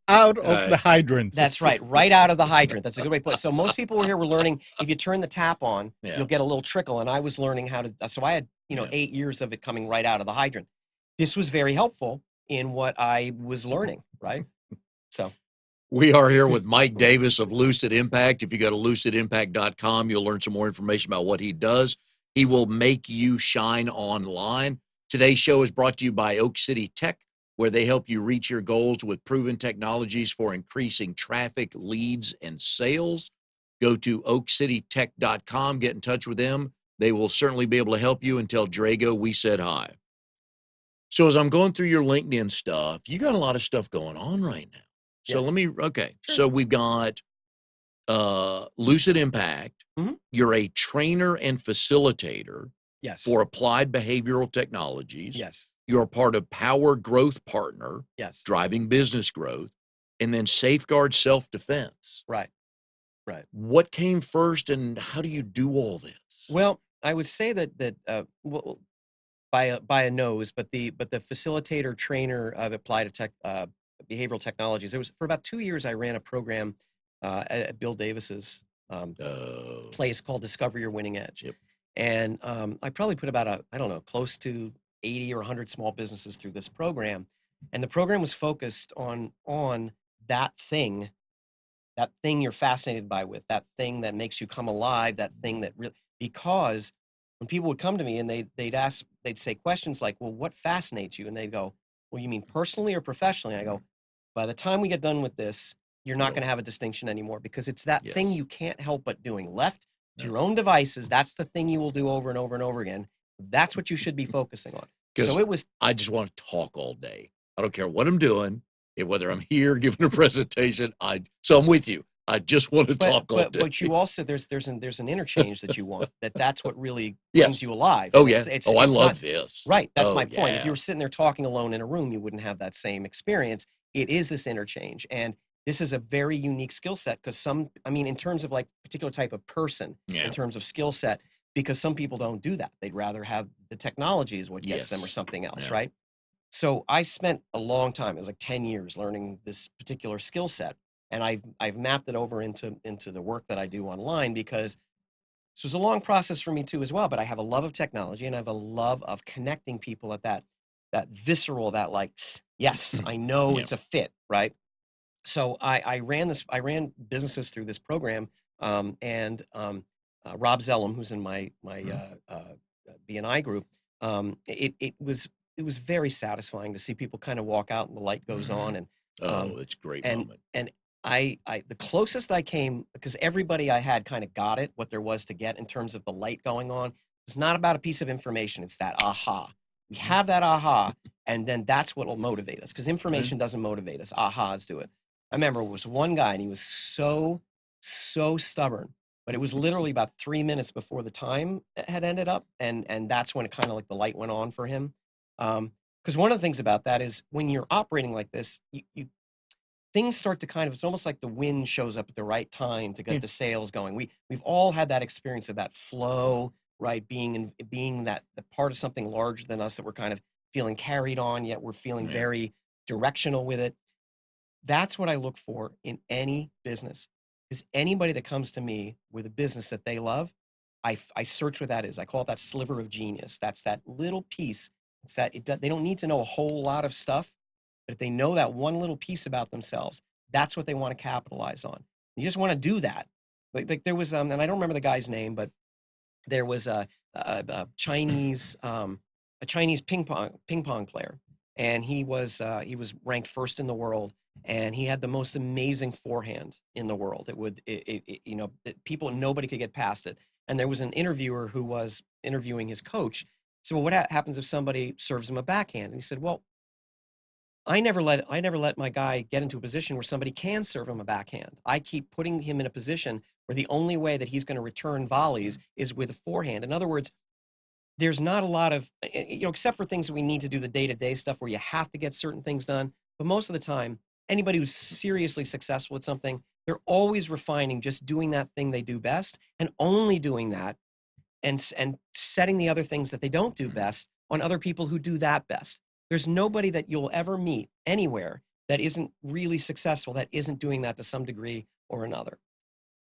out of the hydrant. That's right out of the hydrant. That's a good way to put it. So most people were learning, if you turn the tap on, you'll get a little trickle, and I was learning how to, so I had 8 years of it coming right out of the hydrant. This was very helpful in what I was learning, right? So we are here with Mike Davis of Lucid Impact. If you go to lucidimpact.com, you'll learn some more information about what he does. He will make you shine online. Today's show is brought to you by Oak City Tech, where they help you reach your goals with proven technologies for increasing traffic, leads, and sales. Go to oakcitytech.com, get in touch with them. They will certainly be able to help you, and tell Drago we said hi. So as I'm going through your LinkedIn stuff, you got a lot of stuff going on right now. So Sure. So we've got Lucid Impact. Mm-hmm. You're a trainer and facilitator. Yes. For applied behavioral technologies. Yes. You're a part of Power Growth Partner. Yes. Driving business growth. And then Safeguard Self-Defense. Right. What came first, and how do you do all this? Well, I would say that by a nose, but the facilitator trainer of applied behavioral technologies. It was for about 2 years. I ran a program at Bill Davis's place called Discover Your Winning Edge. Yep. And I probably put about close to 80 or 100 small businesses through this program. And the program was focused on that thing you're fascinated by, with that thing that makes you come alive, that thing that really, because when people would come to me and they'd say questions like, well, what fascinates you? And they'd go, well, you mean personally or professionally? And I go, by the time we get done with this, you're not going to have a distinction anymore, because it's that thing you can't help but doing. Left to your own devices, that's the thing you will do over and over and over again. That's what you should be focusing on. So I just want to talk all day. I don't care what I'm doing, whether I'm here giving a presentation. So I'm with you. I just want to talk all day. But you also, there's an interchange that you want. That's what really brings you alive. Oh yeah. I love this. Right. That's my point. If you were sitting there talking alone in a room, you wouldn't have that same experience. It is this interchange, and this is a very unique skill set, because in terms of like particular type of person, in terms of skill set, because some people don't do that. They'd rather have the technology is what gets them, or something else, right? So I spent a long time, it was like 10 years, learning this particular skill set. And I've mapped it over into the work that I do online, because this was a long process for me too as well. But I have a love of technology, and I have a love of connecting people at that visceral, that like, yes, I know it's a fit, right? So I ran businesses through this program, and Rob Zellum, who's in my BNI group, it was very satisfying to see people kind of walk out and the light goes on, and it's a great moment. And I the closest I came, because everybody I had kind of got it, what there was to get in terms of the light going on. It's not about a piece of information. It's that aha. We have that aha, and then that's what will motivate us, because information doesn't motivate us. Ahas do it. I remember it was one guy, and he was so stubborn, but it was literally about 3 minutes before the time had ended up, and that's when it kind of like the light went on for him. Because one of the things about that is when you're operating like this, you things start to kind of, it's almost like the wind shows up at the right time to get the sales going. We've all had that experience of that flow, right? Being that the part of something larger than us that we're kind of feeling carried on, yet we're feeling very directional with it. That's what I look for in any business. Is anybody that comes to me with a business that they love, I search what that is. I call it that sliver of genius. That's that little piece. It's that they don't need to know a whole lot of stuff, but if they know that one little piece about themselves, that's what they want to capitalize on. You just want to do that. Like there was, and I don't remember the guy's name, but there was a Chinese ping pong player, and he was ranked first in the world, and he had the most amazing forehand in the world. Nobody could get past it. And there was an interviewer who was interviewing his coach. So, well, what happens if somebody serves him a backhand? And he said, well, I never let my guy get into a position where somebody can serve him a backhand. I keep putting him in a position where the only way that he's going to return volleys is with a forehand. In other words, there's not a lot of, except for things that we need to do the day-to-day stuff where you have to get certain things done. But most of the time, anybody who's seriously successful with something, they're always refining just doing that thing they do best, and only doing that, and setting the other things that they don't do best on other people who do that best. There's nobody that you'll ever meet anywhere that isn't really successful, that isn't doing that to some degree or another.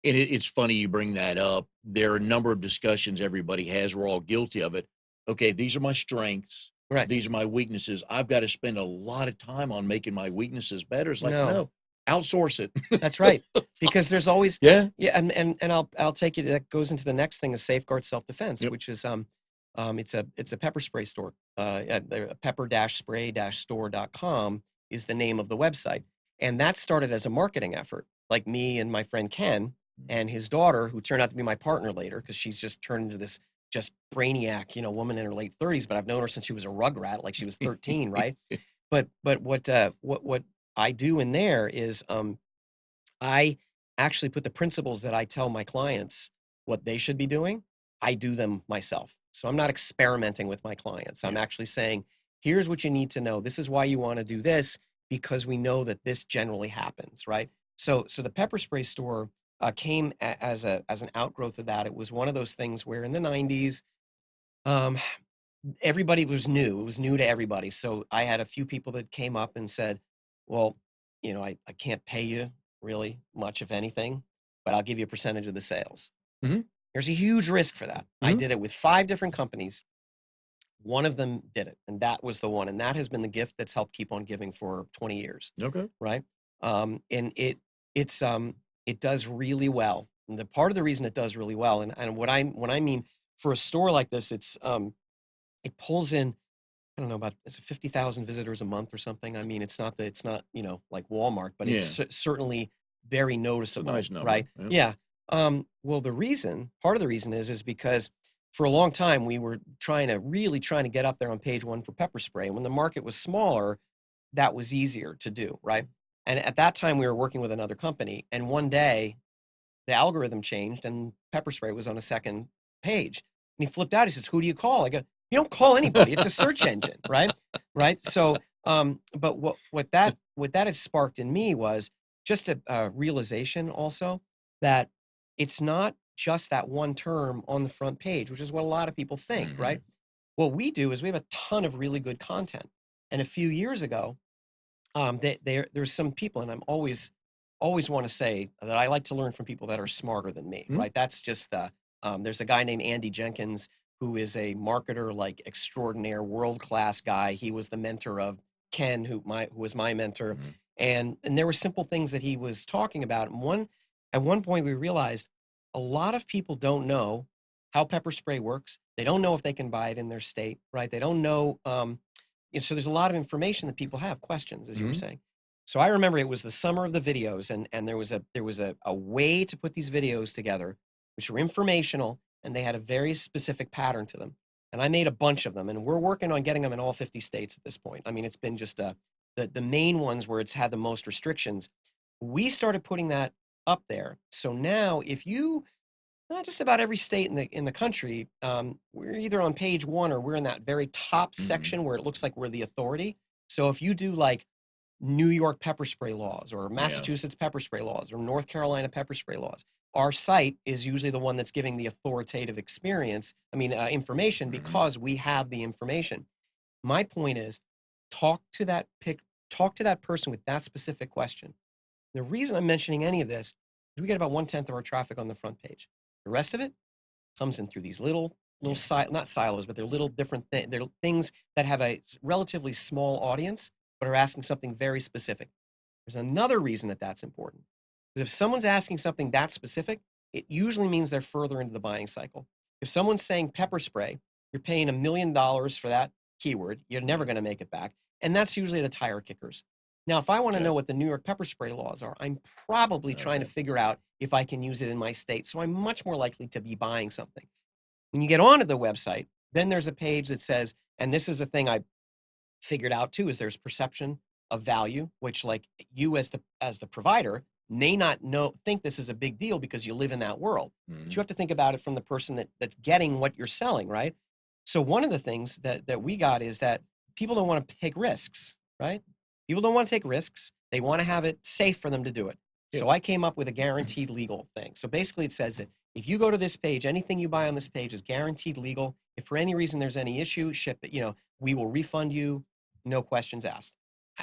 And it's funny you bring that up. There are a number of discussions everybody has. We're all guilty of it. Okay, these are my strengths. Right. These are my weaknesses. I've got to spend a lot of time on making my weaknesses better. It's like, no, outsource it. That's right. Because there's always, and I'll take it, that goes into the next thing, is safeguard self-defense, which is, it's a pepper spray store. Pepper-spray-store.com is the name of the website. And that started as a marketing effort. Like me and my friend Ken and his daughter, who turned out to be my partner later, because she's just turned into this just brainiac, woman in her late 30s, but I've known her since she was a rugrat, like she was 13, right? But what I do in there is I actually put the principles that I tell my clients what they should be doing, I do them myself. So I'm not experimenting with my clients. I'm actually saying, here's what you need to know. This is why you want to do this, because we know that this generally happens, right? So the pepper spray store came as an outgrowth of that. It was one of those things where in the 90s, everybody was new. It was new to everybody. So I had a few people that came up and said, well, I can't pay you really much, if anything, but I'll give you a percentage of the sales. Mm-hmm. There's a huge risk for that. Mm-hmm. I did it with 5 different companies. One of them did it, and that was the one. And that has been the gift that's helped keep on giving for 20 years. Okay. Right. And it does really well. And the part of the reason it does really well, and what I mean for a store like this, it pulls in, I don't know, about, it's 50,000 visitors a month or something. I mean, it's not like Walmart, but it's certainly very noticeable. Nice number. Right? Yeah. Well, part of the reason is because for a long time we were trying to get up there on page 1 for pepper spray. And when the market was smaller, that was easier to do, right? And at that time we were working with another company, and one day the algorithm changed and pepper spray was on a second page. And he flipped out. He says, "Who do you call?" I go, "You don't call anybody. It's a search engine," right? Right. So, but what that had sparked in me was just a realization also that it's not just that one term on the front page, which is what a lot of people think, mm-hmm. right? What we do is we have a ton of really good content. And a few years ago, there's some people, and I'm always want to say that I like to learn from people that are smarter than me, mm-hmm. right? That's just there's a guy named Andy Jenkins, who is a marketer, like extraordinaire, world-class guy. He was the mentor of Ken, who was my mentor. Mm-hmm. And there were simple things that he was talking about. And at one point we realized a lot of people don't know how pepper spray works. They don't know if they can buy it in their state, right? They don't know. So there's a lot of information that people have questions, as mm-hmm. you were saying. So I remember it was the summer of the videos, and there was a way to put these videos together, which were informational, and they had a very specific pattern to them. and I made a bunch of them, and we're working on getting them in all 50 states at this point. I mean, it's been just the main ones where it's had the most restrictions. We started putting that up there. So now if you, just about every state in the country, we're either on page 1 or we're in that very top section where it looks like we're the authority. So if you do like New York pepper spray laws or Massachusetts pepper spray laws or North Carolina pepper spray laws, our site is usually the one that's giving the authoritative information because we have the information. My point is, talk to that person with that specific question. The reason I'm mentioning any of this is we get about 1/10 of our traffic on the front page. The rest of it comes in through these little not silos, but they're little different things. They're things that have a relatively small audience, but are asking something very specific. There's another reason that that's important. Because if someone's asking something that specific, it usually means they're further into the buying cycle. If someone's saying pepper spray, you're paying $1 million for that keyword. You're never going to make it back. And that's usually the tire kickers. Now, if I want to know what the New York pepper spray laws are, I'm probably trying to figure out if I can use it in my state. So I'm much more likely to be buying something. When you get onto the website, then there's a page that says, and this is a thing I figured out too, is there's perception of value, which like you as the provider may not think this is a big deal because you live in that world. But you have to think about it from the person that's getting what you're selling, right? So one of the things that we got is that people don't want to take risks, right? People don't want to take risks. They want to have it safe for them to do it. Yeah. So I came up with a guaranteed legal thing. So basically it says that if you go to this page, anything you buy on this page is guaranteed legal. If for any reason there's any issue, ship it, we will refund you, no questions asked.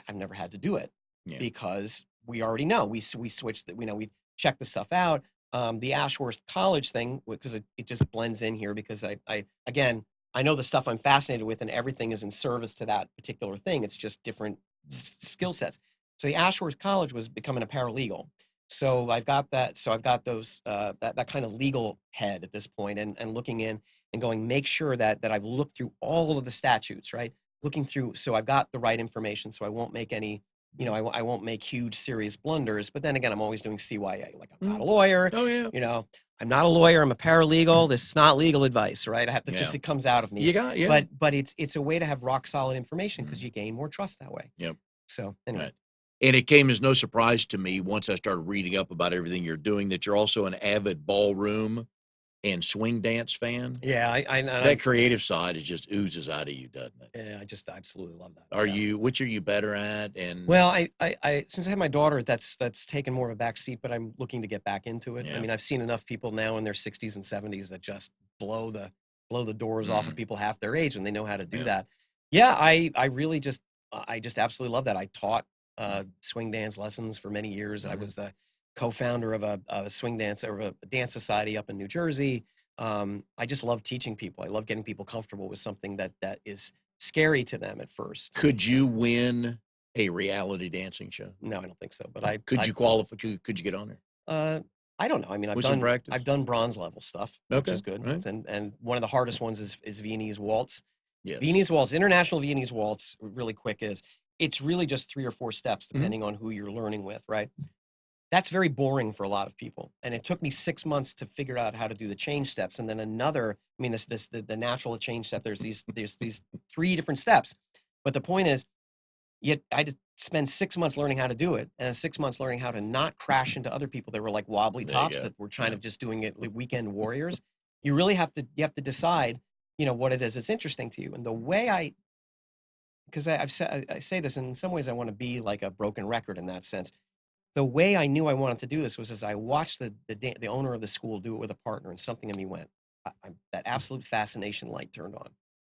I've never had to do it because we already know. We switched it, we checked the stuff out. The Ashworth College thing, because it just blends in here because I know the stuff I'm fascinated with and everything is in service to that particular thing. It's just different skill sets. So the Ashworth College was becoming a paralegal. So I've got that. So I've got those, that kind of legal head at this point and looking in and going, make sure that I've looked through all of the statutes, right? Looking through, so I've got the right information. So I won't make any, I won't make huge serious blunders, but then again, I'm always doing CYA. Like I'm not a lawyer. Oh yeah. I'm not a lawyer. I'm a paralegal. This is not legal advice, right? I have to it comes out of me. But it's a way to have rock solid information because you gain more trust that way. Yep. So anyway. Right. And it came as no surprise to me once I started reading up about everything you're doing that you're also an avid ballroom and swing dance fan. Yeah, that creative side is just oozes out of you, doesn't it? Yeah, I just absolutely love that. Which are you better at? And well, I since I have my daughter, that's taken more of a back seat, but I'm looking to get back into it. Yeah. I mean, I've seen enough people now in their 60s and 70s that just blow the doors off of people half their age, and they know how to do that. Yeah, I really just absolutely love that. I taught swing dance lessons for many years. I was the co-founder of a swing dance or a dance society up in New Jersey. I just love teaching people. I love getting people comfortable with something that is scary to them at first. Could you win a reality dancing show? No, I don't think so. But could you qualify? Could you get on there? I don't know. I mean, I've done bronze level stuff, which is good. Right. And one of the hardest ones is Viennese waltz. Yes. Viennese waltz, international Viennese waltz, really quick it's really just 3 or 4 steps depending on who you're learning with, right? That's very boring for a lot of people. And it took me 6 months to figure out how to do the change steps. And then the natural change step, there's these 3 different steps. But the point is, I had to spend 6 months learning how to do it and 6 months learning how to not crash into other people that were like wobbly tops that were trying to just doing it like weekend warriors. You really have to decide, what it is that's interesting to you. And the way because I say this, and in some ways I want to be like a broken record in that sense. The way I knew I wanted to do this was as I watched the owner of the school do it with a partner, and something in me went, that absolute fascination light turned on,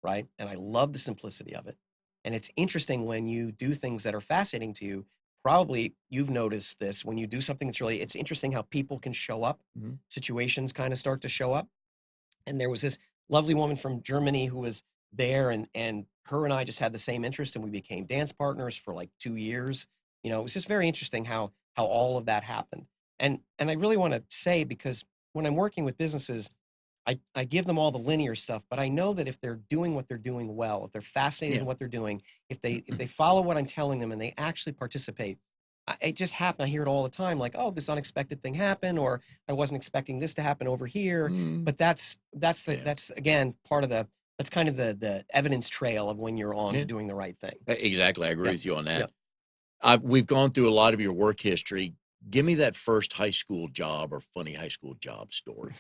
right? And I love the simplicity of it. And it's interesting when you do things that are fascinating to you. Probably you've noticed this when you do something that's it's interesting how people can show up, situations kind of start to show up. And there was this lovely woman from Germany who was there, and her and I just had the same interest, and we became dance partners for like 2 years. It was just very interesting how all of that happened. And I really want to say, because when I'm working with businesses, I give them all the linear stuff, but I know that if they're doing what they're doing well, if they're fascinated in what they're doing, if they follow what I'm telling them and they actually participate, it just happened. I hear it all the time, like, oh, this unexpected thing happened, or I wasn't expecting this to happen over here. But that's again part of the That's kind of the evidence trail of when you're on to doing the right thing. Exactly. I agree with you on that. We've gone through a lot of your work history. Give me that first high school job or funny high school job story.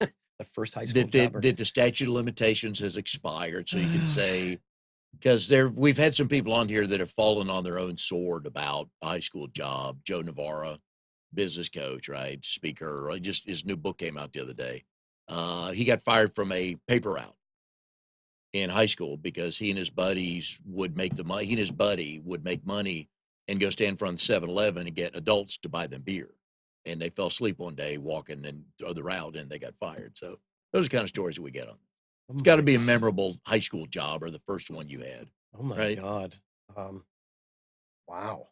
The first high school job. That the statute of limitations has expired, so you can say, because we've had some people on here that have fallen on their own sword about a high school job. Joe Navarra, business coach, right? Speaker. Just his new book came out the other day. He got fired from a paper route in high school because he and his buddies would make the money. He and his buddy would make money and go stand in front of the 7-Eleven and get adults to buy them beer. And they fell asleep one day walking the route, and they got fired. So those are the kind of stories that we get on. It's got to be a memorable high school job or the first one you had. Oh my God. Wow.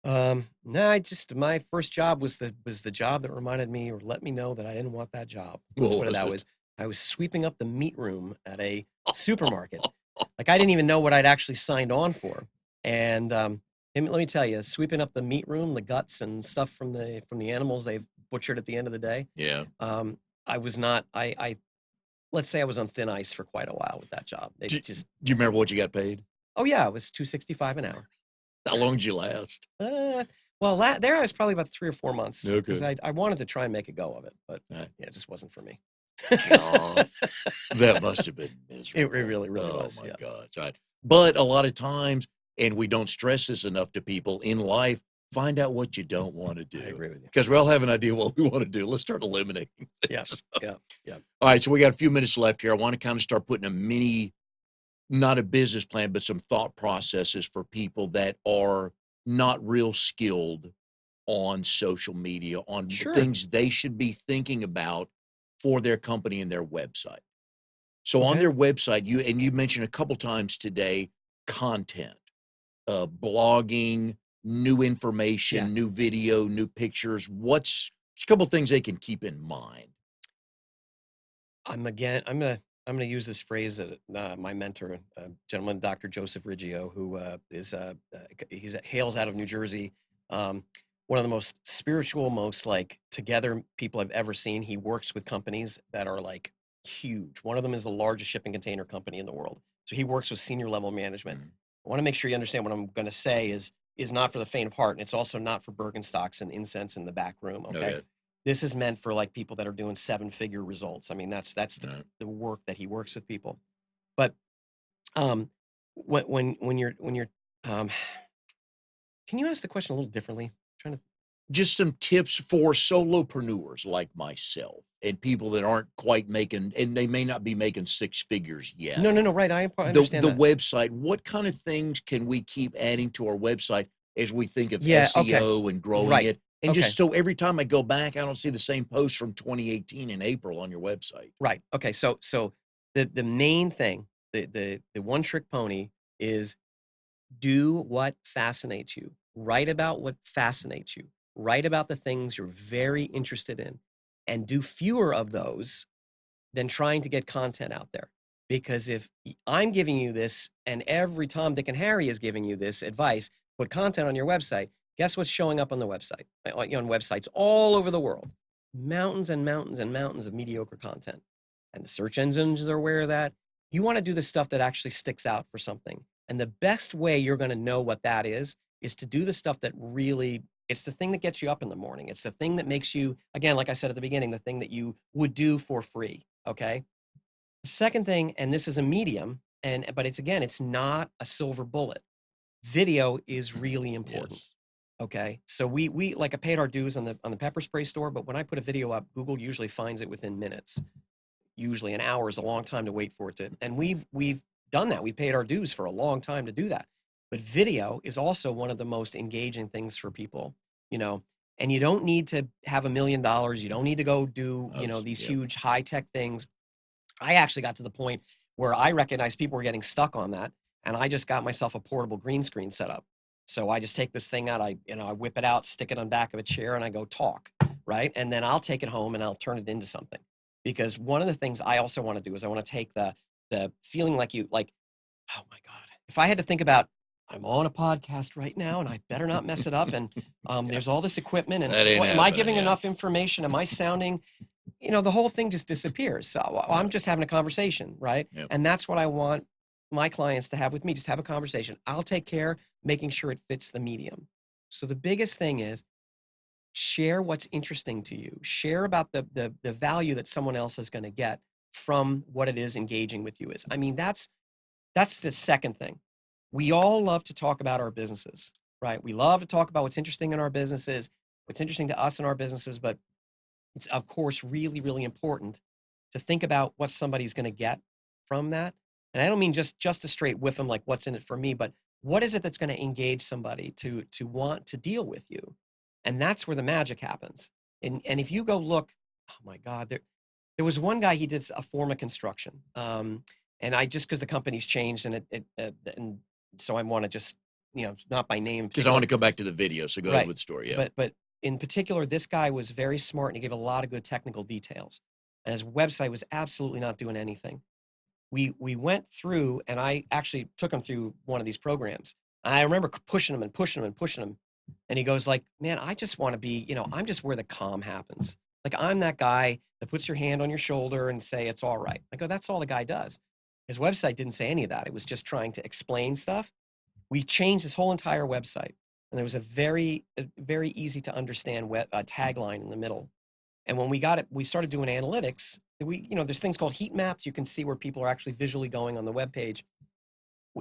No, my first job was the job that reminded me or let me know that I didn't want that job. That's what that was. I was sweeping up the meat room at a supermarket. Like, I didn't even know what I'd actually signed on for. And let me tell you, sweeping up the meat room, the guts and stuff from the animals they've butchered at the end of the day. Yeah. I was not. Let's say I was on thin ice for quite a while with that job. Do you remember what you got paid? Oh yeah, it was $2.65 an hour. How long did you last? Well, there I was probably about 3 or 4 months because Okay. I wanted to try and make a go of it, but Right. yeah, it just wasn't for me. Oh, that must have been miserable. It really was. Oh, my Yeah. God. Right. But a lot of times, and we don't stress this enough to people in life, find out what you don't want to do. I agree with you. Because we all have an idea what we want to do. Let's start eliminating Yeah, things. yeah. All right, so we got a few minutes left here. I want to kind of start putting a mini, not a business plan, but some thought processes for people that are not real skilled on social media, on Sure. things they should be thinking about for their company and their website. So on Okay. their website, you mentioned a couple times today, content, blogging, new information, Yeah. new video, new pictures. What's a couple things they can keep in mind? I'm gonna use this phrase that my mentor, gentleman, Dr. Joseph Riggio, who hails out of New Jersey. One of the most spiritual, most like together people I've ever seen. He works with companies that are like huge. One of them is the largest shipping container company in the world. So he works with senior level management. I want to make sure you understand what I'm going to say is not for the faint of heart, and it's also not for Birkenstocks and incense in the back room. Okay. This is meant for like people that are doing 7-figure results. I mean, that's the work that he works with people. But when you're can you ask the question a little differently? I'm trying to just some tips for solopreneurs like myself and people that aren't quite making, and they may not be making 6 figures yet. No, right. I understand the that. website. What kind of things can we keep adding to our website as we think of Yeah, SEO okay. and growing Right. it? And Okay. just so every time I go back, I don't see the same post from 2018 in April on your website. Right. Okay. So the main thing, the one trick pony is do what fascinates you. Write about what fascinates you. Write about the things you're very interested in, and do fewer of those than trying to get content out there. Because if I'm giving you this, and every Tom, Dick, and Harry is giving you this advice, put content on your website. Guess what's showing up on the website? On websites all over the world, mountains and mountains and mountains of mediocre content. And the search engines are aware of that. You want to do the stuff that actually sticks out for something. And the best way you're going to know what that is to do the stuff that really, it's the thing that gets you up in the morning. It's the thing that makes you, again, like I said at the beginning, the thing that you would do for free, okay? The second thing, and this is a medium, but it's not a silver bullet. Video is really important. Yes. Okay, so we like paid our dues on the pepper spray store, but when I put a video up, Google usually finds it within minutes. Usually an hour is a long time to wait for it to, and we've done that. We paid our dues for a long time to do that. But video is also one of the most engaging things for people, and you don't need to have $1 million. You don't need to go do, these huge high tech things. I actually got to the point where I recognized people were getting stuck on that, and I just got myself a portable green screen set up. So I just take this thing out, I whip it out, stick it on the back of a chair, and I go talk, right? And then I'll take it home and I'll turn it into something. Because one of the things I also want to do is I want to take the feeling like oh my God, if I had to think about, I'm on a podcast right now and I better not mess it up. And there's all this equipment, and That ain't am I happening, giving yeah. enough information? Am I sounding the whole thing just disappears. So I'm just having a conversation, right? Yep. And that's what I want my clients to have with me. Just have a conversation. I'll take care making sure it fits the medium. So the biggest thing is share what's interesting to you. Share about the value that someone else is going to get from what it is engaging with you is. I mean, that's the second thing. We all love to talk about our businesses, right? We love to talk about what's interesting in our businesses, what's interesting to us in our businesses, but it's of course really, really important to think about what somebody's going to get from that. And I don't mean just a straight whiff them like what's in it for me, but what is it that's going to engage somebody to want to deal with you? And that's where the magic happens. And if you go look, oh my God, there was one guy, he did a form of construction. And I just, because the company's changed and so I want to just, not by name. Because I want to go back to the video. So go ahead with the story. Yeah. But in particular, this guy was very smart and he gave a lot of good technical details. And his website was absolutely not doing anything. We went through, and I actually took him through one of these programs. I remember pushing him and pushing him and pushing him. And he goes like, man, I just want to be, I'm just where the calm happens. Like, I'm that guy that puts your hand on your shoulder and say, it's all right. I go, that's all the guy does. His website didn't say any of that. It was just trying to explain stuff. We changed his whole entire website. And there was a very easy to understand tagline in the middle. And when we got it, we started doing analytics. There's things called heat maps. You can see where people are actually visually going on the web page.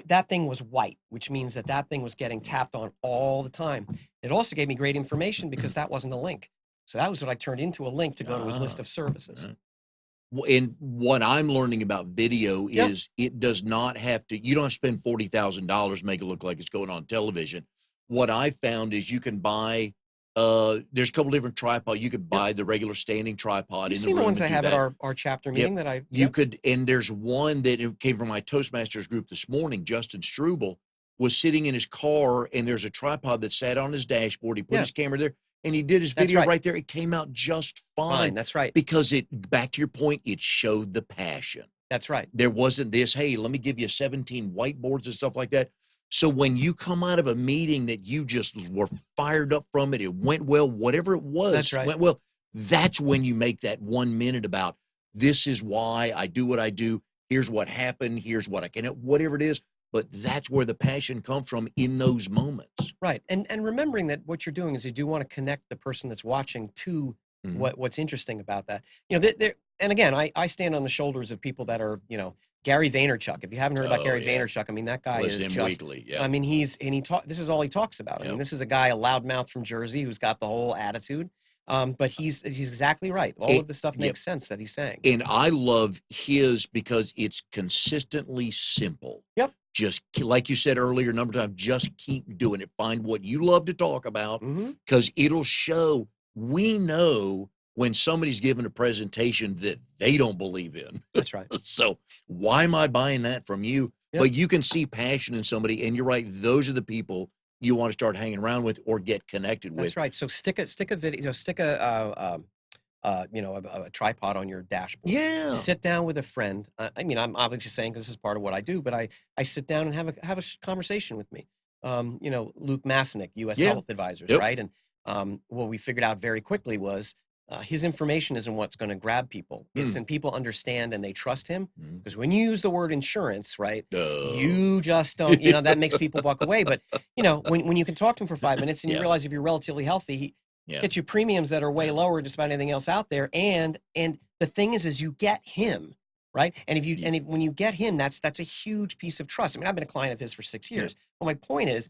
That thing was white, which means that thing was getting tapped on all the time. It also gave me great information because that wasn't a link. So that was what I turned into a link to go to his list of services. And what I'm learning about video is it does not have to, you don't have to spend $40,000 make it look like it's going on television. What I found is you can buy, there's a couple different tripods. You could buy the regular standing tripod. You've seen the ones I have at our chapter meeting that I... You could, and there's one that came from my Toastmasters group this morning. Justin Struble was sitting in his car, and there's a tripod that sat on his dashboard. He put his camera there, and he did his video right there. It came out just fine. That's right. Because back to your point, it showed the passion. That's right. There wasn't this, hey, let me give you 17 whiteboards and stuff like that. So when you come out of a meeting that you just were fired up from it, it went well, whatever it was, went well, that's when you make that 1 minute about this is why I do what I do. Here's what happened. Here's what I can, whatever it is. But that's where the passion comes from in those moments. Right. And remembering that what you're doing is you do want to connect the person that's watching to what's interesting about that. And again, I stand on the shoulders of people that are, Gary Vaynerchuk. If you haven't heard about Gary Vaynerchuk, I mean, that guy is just, weekly, I mean, this is all he talks about. I mean, this is a guy, a loudmouth from Jersey who's got the whole attitude. But he's exactly right. All of the stuff makes sense that he's saying. And I love his because it's consistently simple. Yep. Just like you said earlier, number of times, just keep doing it. Find what you love to talk about because it'll show. We know when somebody's giving a presentation that they don't believe in. That's right. So why am I buying that from you? Yep. But you can see passion in somebody, and you're right. Those are the people you want to start hanging around with or get connected with. That's right. So stick a video, stick a tripod on your dashboard. Yeah. Sit down with a friend. I mean, I'm obviously saying this is part of what I do, but I sit down and have a conversation with me. Luke Masanick, U.S. Health Advisors, right? And what we figured out very quickly was his information isn't what's going to grab people. It's when people understand and they trust him. Because when you use the word insurance, right, you just don't, that makes people walk away. But, when you can talk to him for 5 minutes and you realize if you're relatively healthy, he gets you premiums that are way lower than just about anything else out there. And the thing is you get him, right? And when you get him, that's a huge piece of trust. I mean, I've been a client of his for 6 years. Well, my point is,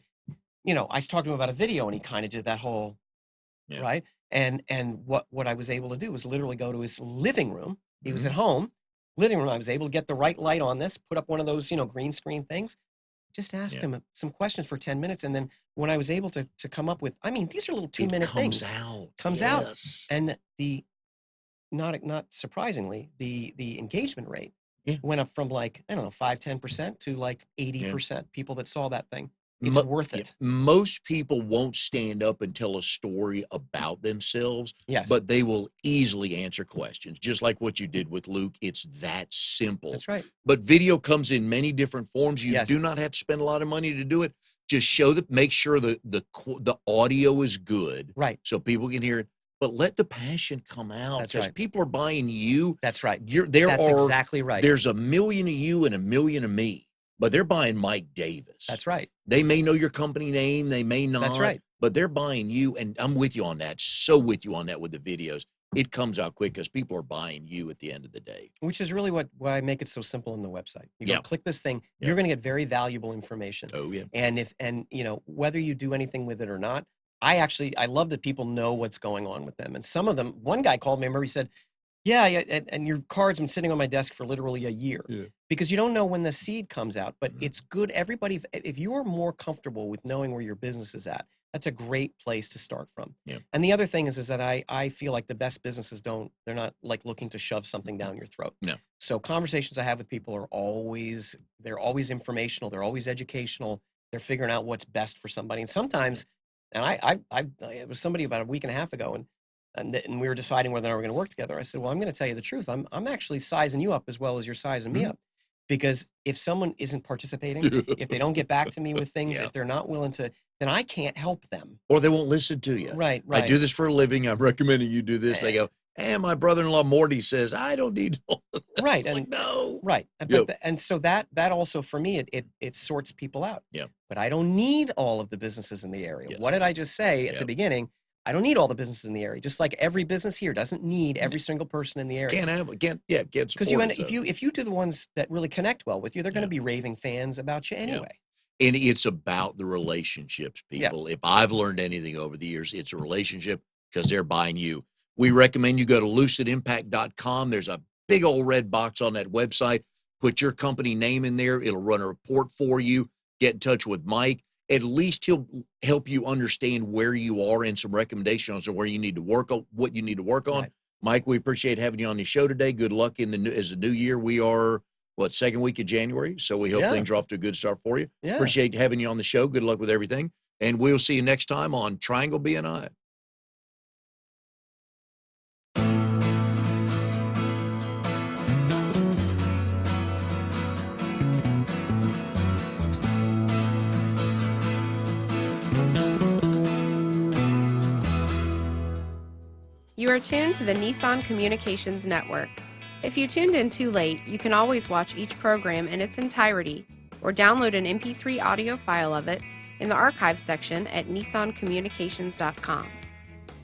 I talked to him about a video and he kind of did that whole, right? And what I was able to do was literally go to his living room. He was at home, living room. I was able to get the right light on this, put up one of those, green screen things, just ask him some questions for 10 minutes. And then when I was able to come up with, I mean, these are little 2-minute things. Comes out. And not surprisingly, the engagement rate went up from 5-10% to 80% people that saw that thing. It's worth it. Most people won't stand up and tell a story about themselves, but they will easily answer questions, just like what you did with Luke. It's that simple. That's right. But video comes in many different forms. You do not have to spend a lot of money to do it. Just make sure the audio is good, right? So people can hear it. but let the passion come out. That's because right. people are buying you. That's right. That's exactly right. There's 1 million of you and 1 million of me, but they're buying Mike Davis. That's right. They may know your company name, they may not. That's right. But they're buying you, and I'm with you on that. So with you on that with the videos. It comes out quick because people are buying you at the end of the day. Which is really why I make it so simple in the website. You go click this thing, you're going to get very valuable information. Oh yeah. And you know, whether you do anything with it or not, I love that people know what's going on with them. And some of them, one guy called me, I remember he said, yeah, and your card's been sitting on my desk for literally a year. Yeah. Because you don't know when the seed comes out, but it's good. Everybody, if you are more comfortable with knowing where your business is at, that's a great place to start from. Yeah. And the other thing is that I feel like the best businesses they're not like looking to shove something down your throat. No. So conversations I have with people they're always informational. They're always educational. They're figuring out what's best for somebody. And sometimes, and it was somebody about a week and a half ago, and we were deciding whether or not we're going to work together. I said, well, I'm going to tell you the truth. I'm actually sizing you up as well as you're sizing me up. Because if someone isn't participating, if they don't get back to me with things, if they're not willing to, then I can't help them. Or they won't listen to you. Right. I do this for a living. I'm recommending you do this. They go, and my brother-in-law Morty says, I don't need to. Right. I'm And like, no. right. But and so that also for me, it sorts people out. Yeah. But I don't need all of the businesses in the area. Yes. What did I just say at the beginning? I don't need all the businesses in the area. Just like every business here doesn't need every single person in the area. Can't Because if you do the ones that really connect well with you, they're going to be raving fans about you anyway. And it's about the relationships, people. If I've learned anything over the years, it's a relationship because they're buying you. We recommend you go to lucidimpact.com. There's a big old red box on that website. Put your company name in there. It'll run a report for you. Get in touch with Mike. At least he'll help you understand where you are and some recommendations on where you need to work on, what you need to work on. Right. Mike, we appreciate having you on the show today. Good luck as the new year. We are, second week of January. So we hope things are off to a good start for you. Yeah. Appreciate having you on the show. Good luck with everything. And we'll see you next time on Triangle BNI. You are tuned to the Nissan Communications Network. If you tuned in too late, you can always watch each program in its entirety or download an MP3 audio file of it in the archives section at nissancommunications.com.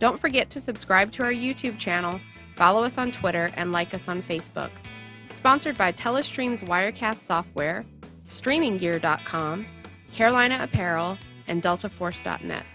Don't forget to subscribe to our YouTube channel, follow us on Twitter, and like us on Facebook. Sponsored by Telestream's Wirecast software, StreamingGear.com, Carolina Apparel, and DeltaForce.net.